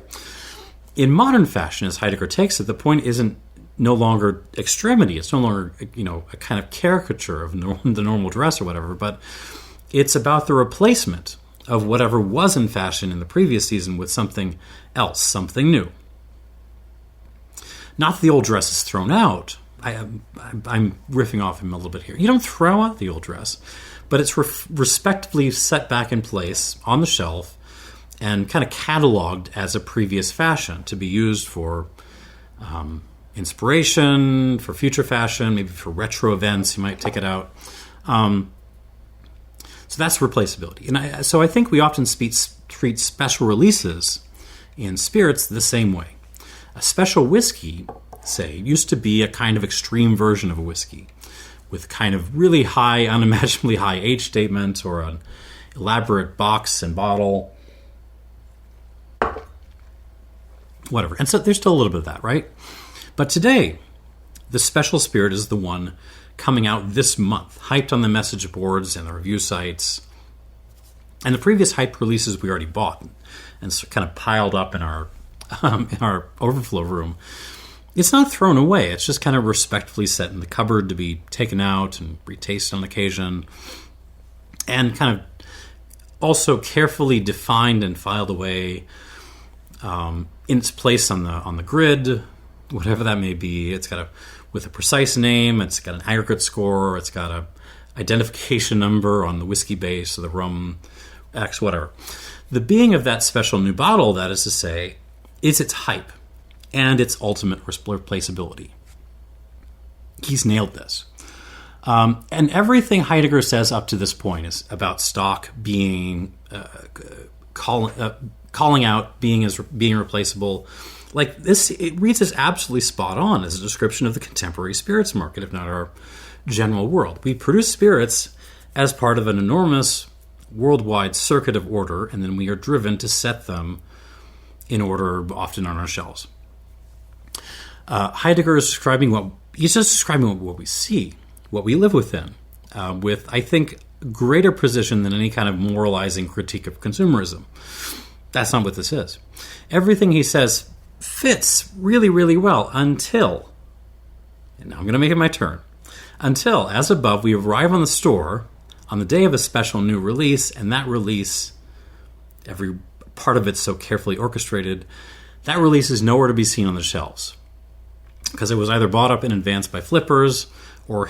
S1: In modern fashion, as Heidegger takes it, the point isn't no longer extremity. It's no longer a kind of caricature of the normal dress or whatever, but it's about the replacement of whatever was in fashion in the previous season with something else, something new. Not that the old dress is thrown out. I'm riffing off him a little bit here. You don't throw out the old dress, but it's respectively set back in place on the shelf and kind of cataloged as a previous fashion to be used for inspiration, for future fashion, maybe for retro events. You might take it out. So that's replaceability. And I think we often treat special releases in spirits the same way. A special whiskey, say, used to be a kind of extreme version of a whiskey with kind of really high, unimaginably high age statement or an elaborate box and bottle, whatever. And so there's still a little bit of that, right? But today, the special spirit is the one coming out this month, hyped on the message boards and the review sites. And the previous hype releases we already bought and so kind of piled up in our overflow room. It's not thrown away. It's just kind of respectfully set in the cupboard to be taken out and retasted on occasion, and kind of also carefully defined and filed away in its place on the grid, whatever that may be. It's got with a precise name. It's got an aggregate score. It's got a identification number on the whiskey base or the rum X, whatever. The being of that special new bottle, that is to say, is its hype and its ultimate replaceability. He's nailed this. And everything Heidegger says up to this point is about stock being calling out, being replaceable. Like this, it reads as absolutely spot on as a description of the contemporary spirits market, if not our general world. We produce spirits as part of an enormous worldwide circuit of order, and then we are driven to set them in order, often on our shelves. Heidegger is describing what we see, what we live within, with, I think, greater precision than any kind of moralizing critique of consumerism. That's not what this is. Everything he says fits really, really well until, and now I'm going to make it my turn, until, as above, we arrive on the store on the day of a special new release, and that release, every part of it's so carefully orchestrated, that release is nowhere to be seen on the shelves, because it was either bought up in advance by flippers or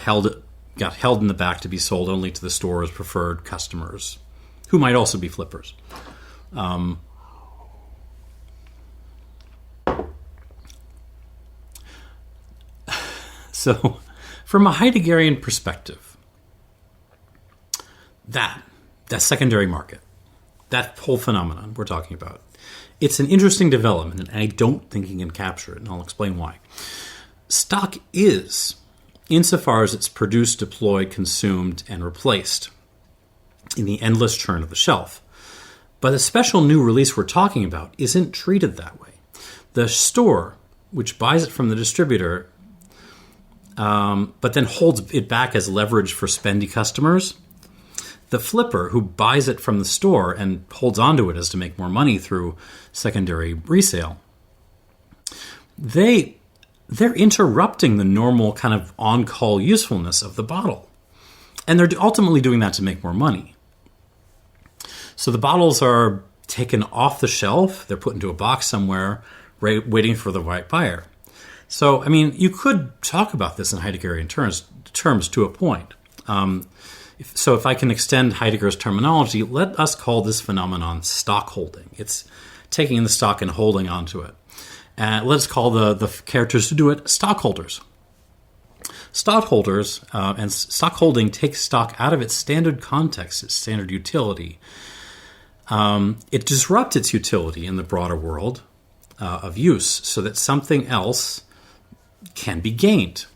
S1: got held in the back to be sold only to the store's preferred customers, who might also be flippers. So, from a Heideggerian perspective, that secondary market, that whole phenomenon we're talking about, it's an interesting development, and I don't think he can capture it, and I'll explain why. Stock is, insofar as it's produced, deployed, consumed, and replaced in the endless churn of the shelf. But the special new release we're talking about isn't treated that way. The store, which buys it from the distributor, but then holds it back as leverage for spendy customers, the flipper who buys it from the store and holds onto it as to make more money through secondary resale, they're interrupting the normal kind of on-call usefulness of the bottle. And they're ultimately doing that to make more money. So the bottles are taken off the shelf, they're put into a box somewhere, waiting for the right buyer. So, I mean, you could talk about this in Heideggerian terms to a point. So if I can extend Heidegger's terminology, let us call this phenomenon stockholding. It's taking in the stock and holding onto it. Let's call the characters who do it stockholders. Stockholders and stockholding takes stock out of its standard context, its standard utility. It disrupts its utility in the broader world of use so that something else can be gained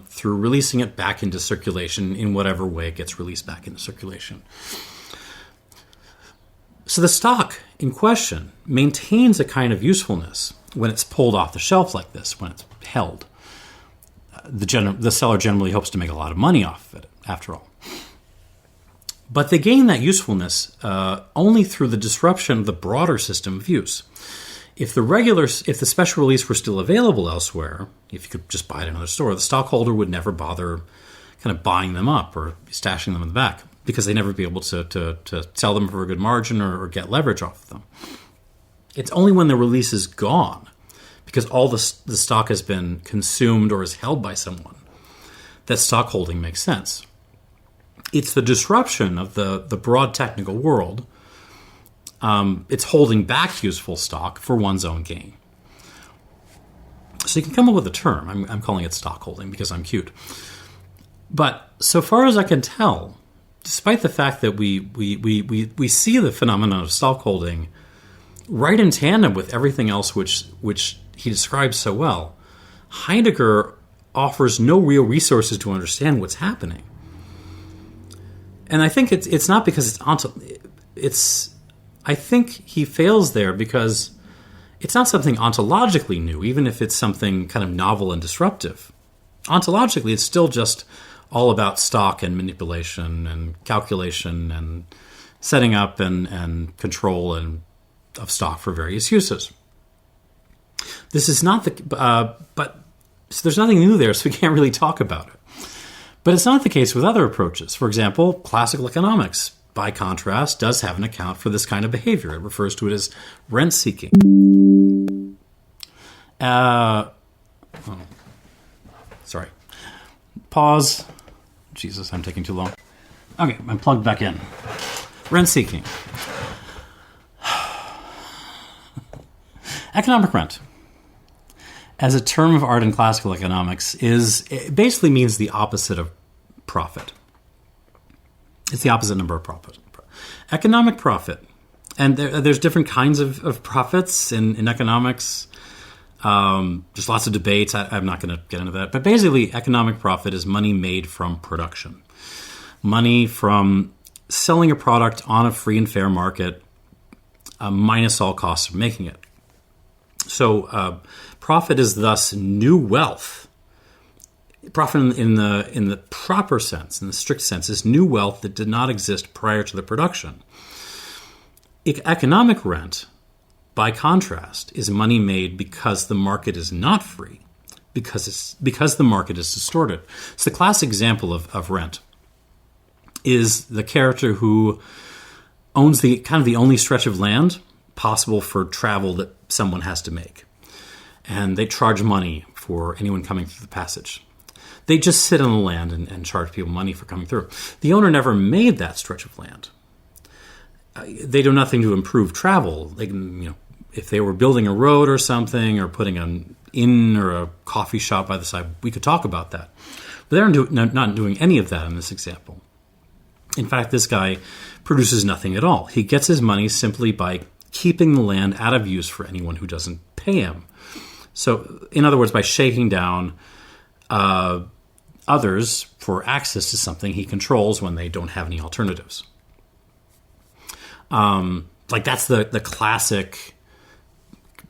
S1: through releasing it back into circulation in whatever way it gets released back into circulation. So the stock in question maintains a kind of usefulness when it's pulled off the shelf like this, when it's held. The seller generally hopes to make a lot of money off of it, after all. But they gain that usefulness only through the disruption of the broader system of use. If the special release were still available elsewhere, if you could just buy it in another store, the stockholder would never bother kind of buying them up or stashing them in the back, because they'd never be able to sell them for a good margin or get leverage off of them. It's only when the release is gone, because all the stock has been consumed or is held by someone, that stockholding makes sense. It's the disruption of the broad technical world. It's holding back useful stock for one's own gain. So you can come up with a term. I'm calling it stockholding because I'm cute. But so far as I can tell, despite the fact that we see the phenomenon of stockholding right in tandem with everything else which he describes so well, Heidegger offers no real resources to understand what's happening. And I think it's not because I think he fails there because it's not something ontologically new, even if it's something kind of novel and disruptive. Ontologically, it's still just all about stock and manipulation and calculation and setting up and control of stock for various uses. This is not but so there's nothing new there, so we can't really talk about it. But it's not the case with other approaches. For example, classical economics, by contrast, does have an account for this kind of behavior. It refers to it as rent-seeking. Sorry. Pause. Jesus, I'm taking too long. Okay, I'm plugged back in. Rent-seeking. Economic rent, as a term of art in classical economics, it basically means the opposite of profit. It's the opposite number of profit. Economic profit. And there's different kinds of profits in economics. There's lots of debates. I'm not going to get into that. But basically, economic profit is money made from production. Money from selling a product on a free and fair market minus all costs of making it. So profit is thus new wealth. Profit in the proper sense, in the strict sense, is new wealth that did not exist prior to the production. Economic rent, by contrast, is money made because the market is not free, because the market is distorted. So the classic example of rent is the character who owns the kind of the only stretch of land possible for travel that someone has to make. And they charge money for anyone coming through the passage. They just sit on the land and charge people money for coming through. The owner never made that stretch of land. They do nothing to improve travel. They can, if they were building a road or something, or putting an inn or a coffee shop by the side, we could talk about that. But they're not doing any of that in this example. In fact, this guy produces nothing at all. He gets his money simply by keeping the land out of use for anyone who doesn't pay him. So, in other words, by shaking down others for access to something he controls when they don't have any alternatives. That's the classic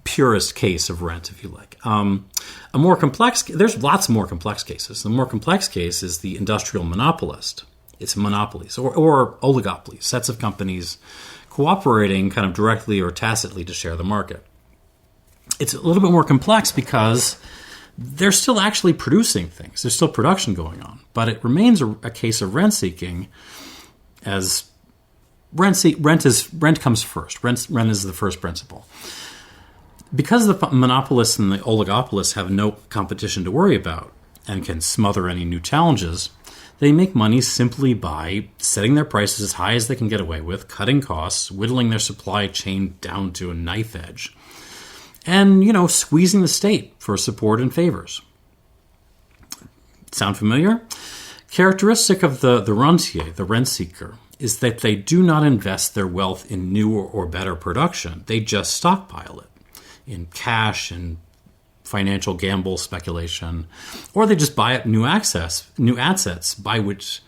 S1: purest case of rent, if you like. A more complex, there's lots more complex cases. The more complex case is the industrial monopolist. It's monopolies or oligopolies, sets of companies cooperating kind of directly or tacitly to share the market. It's a little bit more complex because they're still actually producing things. There's still production going on. But it remains a case of rent-seeking, as rent comes first. Rent is the first principle. Because the monopolists and the oligopolists have no competition to worry about and can smother any new challenges, they make money simply by setting their prices as high as they can get away with, cutting costs, whittling their supply chain down to a knife edge, and, squeezing the state for support and favors. Sound familiar? Characteristic of the rentier, the rent seeker, is that they do not invest their wealth in new or better production. They just stockpile it in cash and financial gamble speculation, or they just buy up new assets by which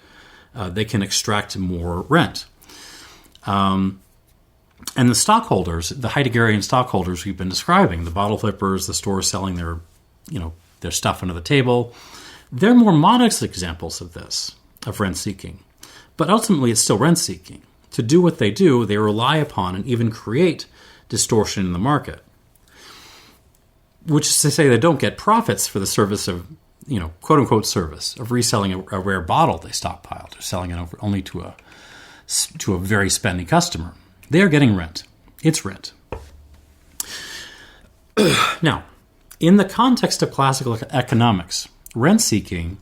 S1: they can extract more rent. And the stockholders, the Heideggerian stockholders we've been describing, the bottle flippers, the stores selling their stuff under the table, they're more modest examples of this, of rent-seeking. But ultimately, it's still rent-seeking. To do what they do, they rely upon and even create distortion in the market, which is to say they don't get profits for the service of, quote-unquote service, of reselling a rare bottle they stockpiled or selling it only to a very spendy customer. They are getting rent. It's rent. Now, in the context of classical economics, rent-seeking,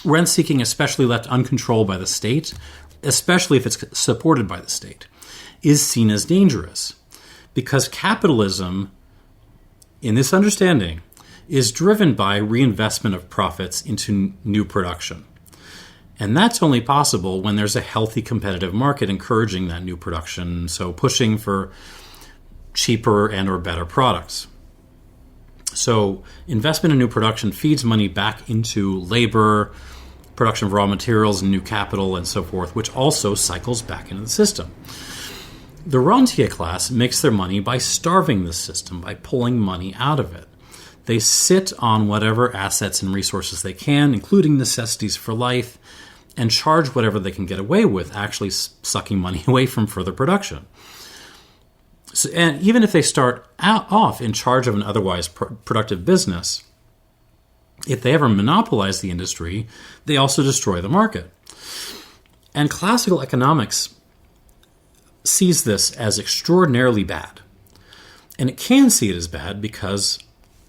S1: especially left uncontrolled by the state, especially if it's supported by the state, is seen as dangerous because capitalism, in this understanding, is driven by reinvestment of profits into new production. And that's only possible when there's a healthy competitive market encouraging that new production, so pushing for cheaper and or better products. So investment in new production feeds money back into labor, production of raw materials and new capital and so forth, which also cycles back into the system. The rentier class makes their money by starving the system, by pulling money out of it. They sit on whatever assets and resources they can, including necessities for life, and charge whatever they can get away with, actually sucking money away from further production. So, and even if they start off in charge of an otherwise productive business, if they ever monopolize the industry, they also destroy the market. And classical economics sees this as extraordinarily bad. And it can see it as bad because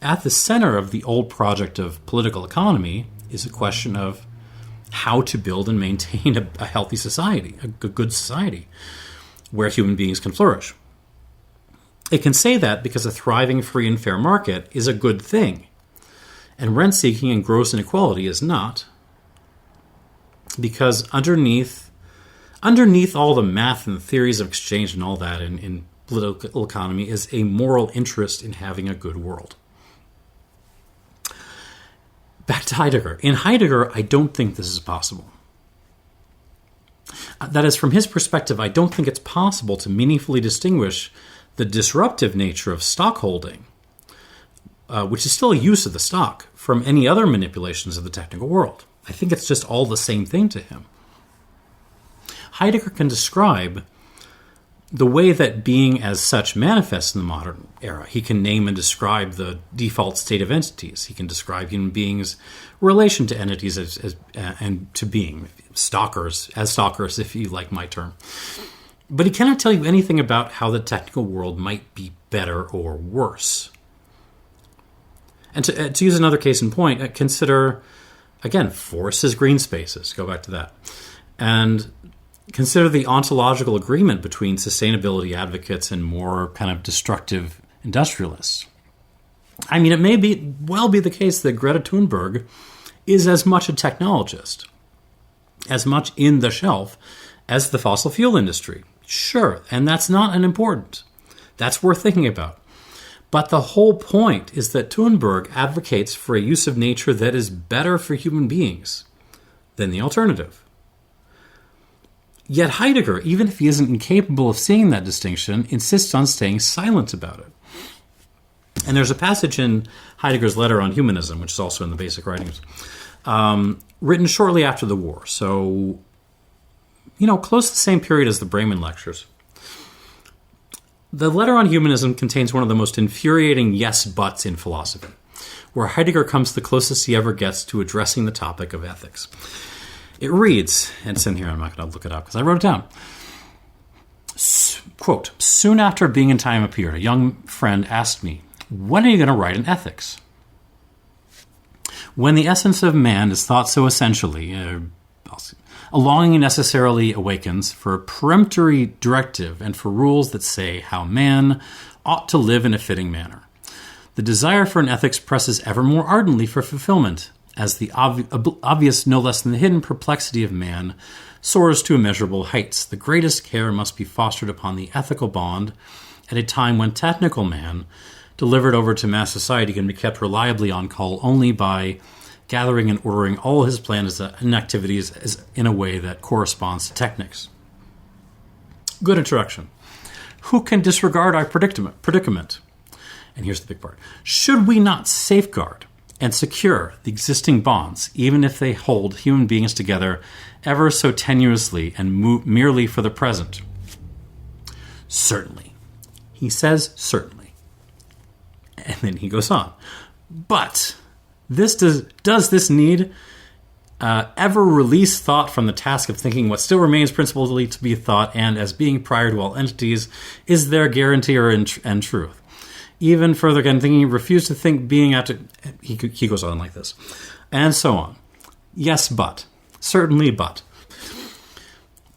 S1: at the center of the old project of political economy is a question of how to build and maintain a healthy society, a good society, where human beings can flourish. It can say that because a thriving free and fair market is a good thing, and rent-seeking and gross inequality is not. because underneath all the math and the theories of exchange and all that in political economy is a moral interest in having a good world. Back to Heidegger. In Heidegger, I don't think this is possible. That is, from his perspective, I don't think it's possible to meaningfully distinguish the disruptive nature of stockholding, which is still a use of the stock, from any other manipulations of the technical world. I think it's just all the same thing to him. Heidegger can describe the way that being as such manifests in the modern era. He can name and describe the default state of entities. He can describe human beings' relation to entities and to being, stalkers, if you like my term. But he cannot tell you anything about how the technical world might be better or worse. And to use another case in point, consider, again, force as green spaces. Go back to that. And consider the ontological agreement between sustainability advocates and more kind of destructive industrialists. I mean, it may well be the case that Greta Thunberg is as much a technologist, as much in the shelf as the fossil fuel industry. Sure, and that's not unimportant. That's worth thinking about. But the whole point is that Thunberg advocates for a use of nature that is better for human beings than the alternative. Yet Heidegger, even if he isn't incapable of seeing that distinction, insists on staying silent about it. And there's a passage in Heidegger's letter on humanism, which is also in the basic writings, written shortly after the war. So, close to the same period as the Bremen lectures. The letter on humanism contains one of the most infuriating yes-buts in philosophy, where Heidegger comes the closest he ever gets to addressing the topic of ethics. It reads, and it's in here, I'm not going to look it up because I wrote it down. Quote, "Soon after Being and Time appeared, a young friend asked me, 'When are you going to write in ethics?' When the essence of man is thought so essentially, a longing necessarily awakens for a peremptory directive and for rules that say how man ought to live in a fitting manner. The desire for an ethics presses ever more ardently for fulfillment, as the obvious no less than the hidden perplexity of man soars to immeasurable heights. The greatest care must be fostered upon the ethical bond at a time when technical man, delivered over to mass society, can be kept reliably on call only by gathering and ordering all his plans and activities in a way that corresponds to technics." Good introduction. Who can disregard our predicament? And here's the big part. Should we not safeguard and secure the existing bonds, even if they hold human beings together ever so tenuously and merely for the present? Certainly. He says certainly. And then he goes on. But does this need ever release thought from the task of thinking what still remains principally to be thought, and as being prior to all entities, is there guarantee and truth? Even further again, thinking refuse to think being after... He goes on like this. And so on. Yes, but. Certainly, but.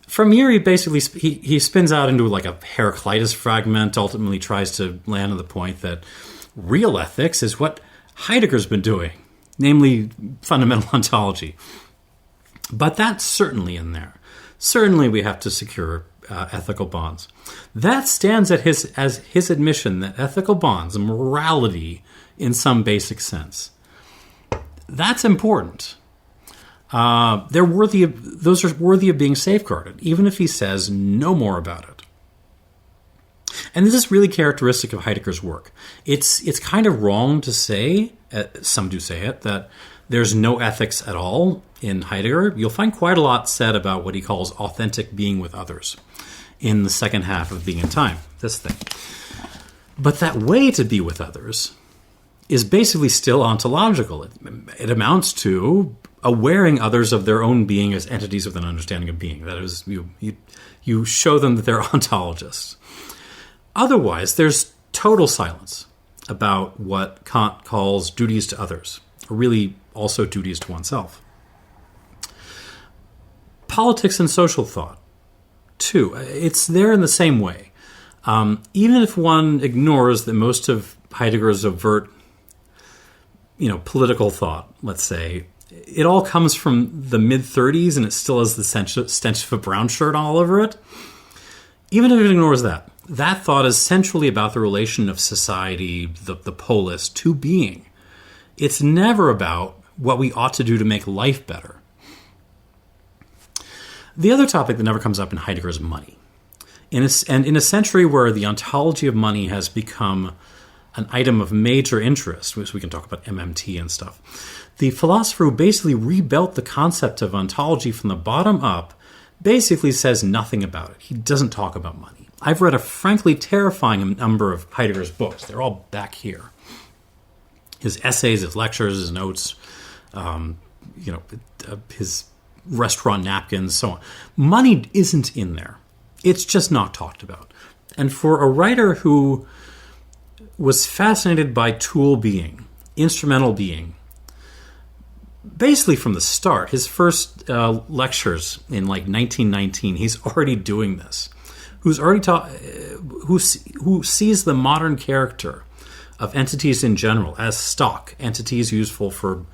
S1: From here, he basically he spins out into like a Heraclitus fragment, ultimately tries to land on the point that real ethics is what Heidegger's been doing, namely fundamental ontology. But that's certainly in there. Certainly we have to secure ethical bonds. That stands as his admission that ethical bonds, morality in some basic sense, that's important. Those are worthy of being safeguarded, even if he says no more about it. And this is really characteristic of Heidegger's work. It's kind of wrong to say, some do say it, that there's no ethics at all in Heidegger. You'll find quite a lot said about what he calls authentic being with others in the second half of Being and Time, this thing. But that way to be with others is basically still ontological. It amounts to awareing others of their own being as entities with an understanding of being. That is, you show them that they're ontologists. Otherwise, there's total silence about what Kant calls duties to others, or really also duties to oneself. Politics and social thought, too. It's there in the same way. Even if one ignores that most of Heidegger's overt, political thought, let's say, it all comes from the mid-30s and it still has the stench of a brown shirt all over it. Even if it ignores that, that thought is centrally about the relation of society, the polis, to being. It's never about what we ought to do to make life better. The other topic that never comes up in Heidegger is money. In a century where the ontology of money has become an item of major interest, which we can talk about MMT and stuff, the philosopher who basically rebuilt the concept of ontology from the bottom up basically says nothing about it. He doesn't talk about money. I've read a frankly terrifying number of Heidegger's books. They're all back here. His essays, his lectures, his notes, his restaurant napkins, so on. Money isn't in there. It's just not talked about. And for a writer who was fascinated by tool being, instrumental being, basically from the start, his first lectures in like 1919, he's already doing this. Who's already who sees the modern character of entities in general as stock, entities useful for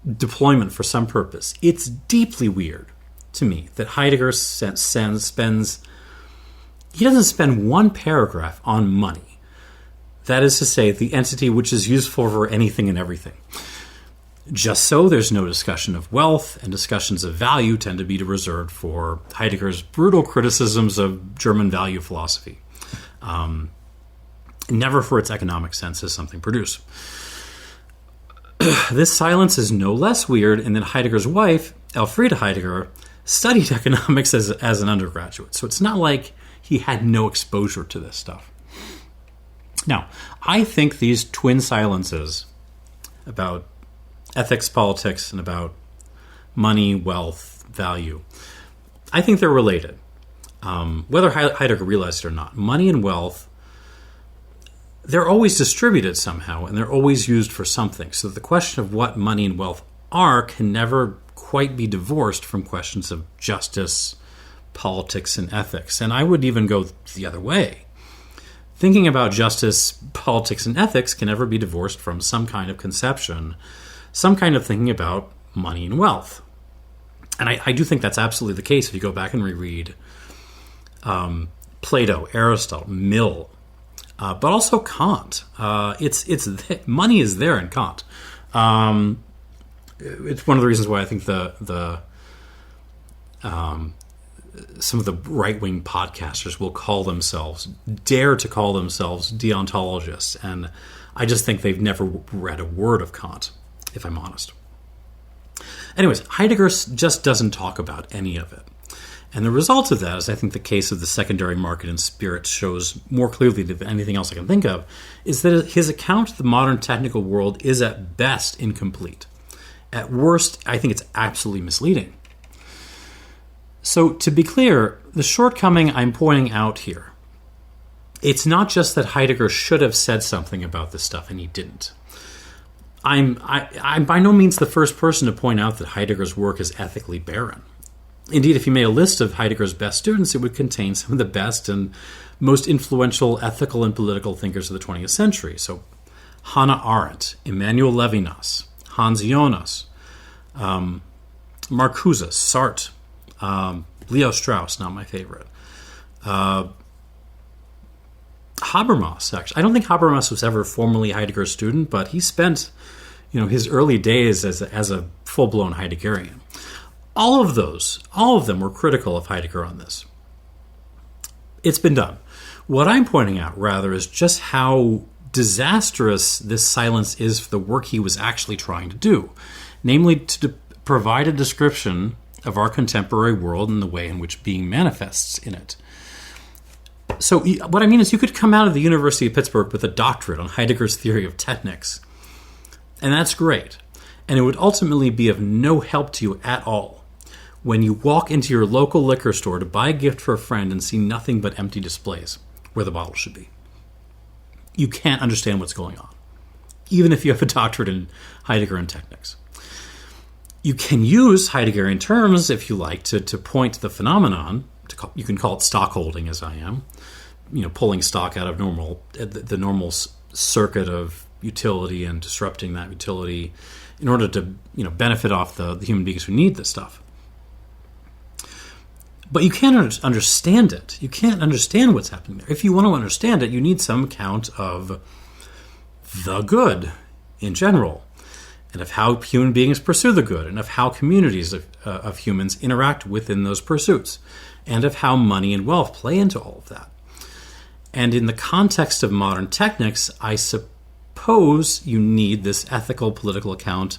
S1: deployment for some purpose. It's deeply weird to me that Heidegger he doesn't spend one paragraph on money. That is to say, the entity which is useful for anything and everything. Just so, there's no discussion of wealth, and discussions of value tend to be reserved for Heidegger's brutal criticisms of German value philosophy. Never for its economic sense as something produced. This silence is no less weird in that Heidegger's wife, Elfriede Heidegger, studied economics as an undergraduate. So it's not like he had no exposure to this stuff. Now, I think these twin silences about ethics, politics, and about money, wealth, value, I think they're related. Whether Heidegger realized it or not, money and wealth, they're always distributed somehow, and they're always used for something. So the question of what money and wealth are can never quite be divorced from questions of justice, politics, and ethics. And I would even go the other way. Thinking about justice, politics, and ethics can never be divorced from some kind of conception, some kind of thinking about money and wealth. And I do think that's absolutely the case if you go back and reread Plato, Aristotle, Mill, but also Kant. Money is there in Kant. It's one of the reasons why I think some of the right-wing podcasters will dare to call themselves deontologists, and I just think they've never read a word of Kant, if I'm honest. Anyways, Heidegger just doesn't talk about any of it. And the result of that, as I think the case of the secondary market in spirits shows more clearly than anything else I can think of, is that his account of the modern technical world is at best incomplete. At worst, I think it's absolutely misleading. So, to be clear, the shortcoming I'm pointing out here, it's not just that Heidegger should have said something about this stuff and he didn't. I'm by no means the first person to point out that Heidegger's work is ethically barren. Indeed, if you made a list of Heidegger's best students, it would contain some of the best and most influential ethical and political thinkers of the 20th century. So, Hannah Arendt, Emmanuel Levinas, Hans Jonas, Marcuse, Sartre, Leo Strauss, not my favorite. Habermas, actually. I don't think Habermas was ever formally Heidegger's student, but he spent, his early days as a full-blown Heideggerian. All of them were critical of Heidegger on this. It's been done. What I'm pointing out, rather, is just how disastrous this silence is for the work he was actually trying to do, namely to provide a description of our contemporary world and the way in which being manifests in it. So what I mean is you could come out of the University of Pittsburgh with a doctorate on Heidegger's theory of technics, and that's great. And it would ultimately be of no help to you at all when you walk into your local liquor store to buy a gift for a friend and see nothing but empty displays where the bottle should be. You can't understand what's going on, even if you have a doctorate in Heidegger and technics. You can use Heideggerian terms, if you like, to point to the phenomenon. You can call it stockholding, as I am, pulling stock out of the normal circuit of utility and disrupting that utility in order to benefit off the human beings who need this stuff. But you can't understand it. You can't understand what's happening there. If you want to understand it, you need some account of the good in general, and of how human beings pursue the good, and of how communities of humans interact within those pursuits, and of how money and wealth play into all of that. And in the context of modern technics, I suppose you need this ethical political account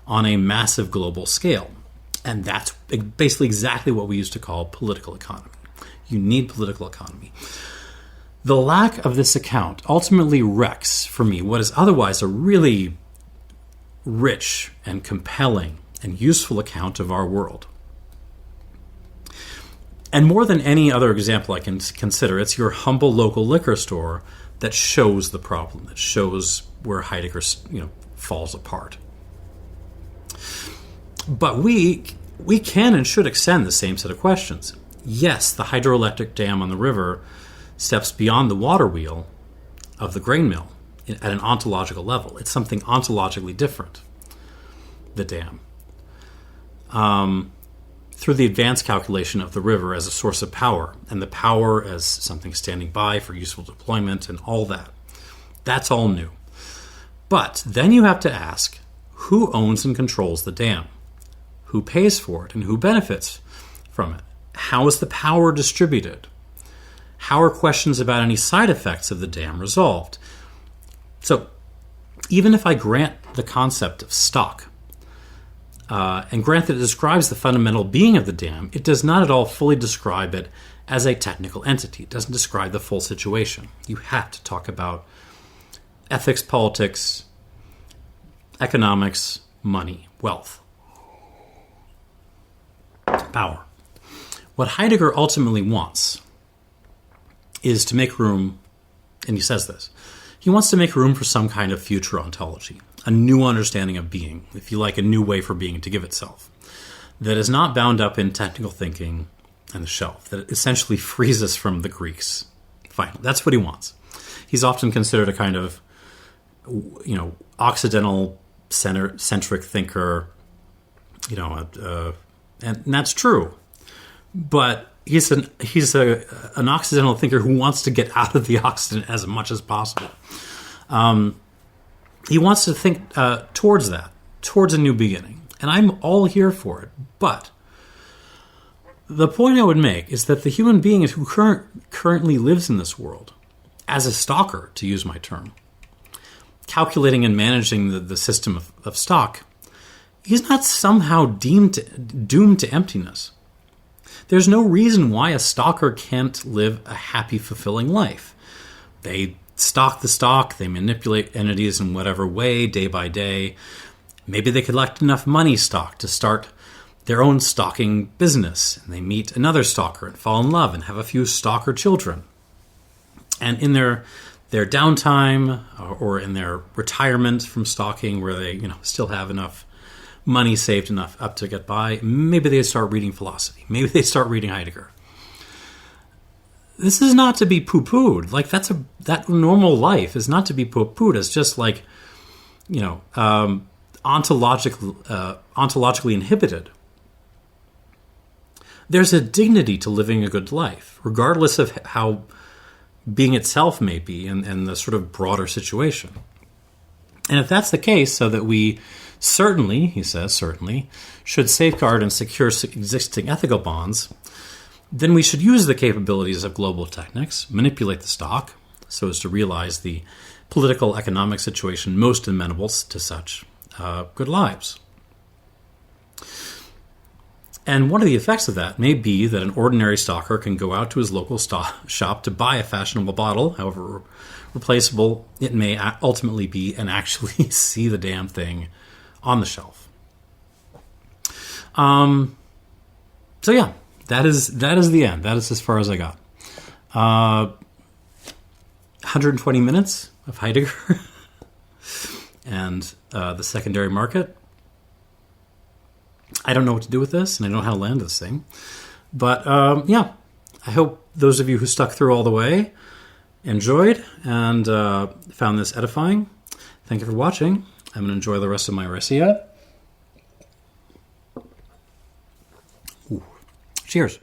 S1: on a massive global scale. And that's basically exactly what we used to call political economy. You need political economy. The lack of this account ultimately wrecks, for me, what is otherwise a really rich and compelling and useful account of our world. And more than any other example I can consider, it's your humble local liquor store that shows the problem, that shows where Heidegger, falls apart. But we can and should extend the same set of questions. Yes, the hydroelectric dam on the river steps beyond the water wheel of the grain mill at an ontological level. It's something ontologically different, the dam. Through the advanced calculation of the river as a source of power, and the power as something standing by for useful deployment and all that. That's all new. But then you have to ask, who owns and controls the dam? Who pays for it and who benefits from it? How is the power distributed? How are questions about any side effects of the dam resolved? So, even if I grant the concept of stock, and grant that it describes the fundamental being of the dam, it does not at all fully describe it as a technical entity. It doesn't describe the full situation. You have to talk about ethics, politics, economics, money, wealth, power. What Heidegger ultimately wants is to make room, and he says this, he wants to make room for some kind of future ontology, a new understanding of being, if you like, a new way for being to give itself, that is not bound up in technical thinking and the shelf, that essentially frees us from the Greeks. Fine, that's what he wants. He's often considered a kind of, Occidental centric thinker, and that's true. But he's an Occidental thinker who wants to get out of the Occident as much as possible. He wants to think towards that, towards a new beginning. And I'm all here for it. But the point I would make is that the human being who currently lives in this world, as a stalker, to use my term, calculating and managing the system of stock, he's not somehow doomed to emptiness. There's no reason why a stalker can't live a happy, fulfilling life. They stock the stock, they manipulate entities in whatever way, day by day. Maybe they collect enough money stock to start their own stalking business, and they meet another stalker and fall in love and have a few stalker children. And in their downtime or in their retirement from stalking, where they still have enough money saved enough up to get by, maybe they start reading philosophy. Maybe they start reading Heidegger. This is not to be poo-pooed. Like, that normal life is not to be poo-pooed as just like, ontologically inhibited. There's a dignity to living a good life, regardless of how being itself may be and the sort of broader situation. And if that's the case, so that we certainly, he says, should safeguard and secure existing ethical bonds, then we should use the capabilities of global technics, manipulate the stock, so as to realize the political economic situation most amenable to such good lives. And one of the effects of that may be that an ordinary stalker can go out to his local shop to buy a fashionable bottle, however replaceable it may ultimately be, and actually see the damn thing on the shelf. So yeah, that is the end. That is as far as I got. 120 minutes of Heidegger and the secondary market. I don't know what to do with this, and I don't know how to land this thing. But yeah, I hope those of you who stuck through all the way enjoyed and found this edifying. Thank you for watching. I'm going to enjoy the rest of my racia. Ooh. Cheers.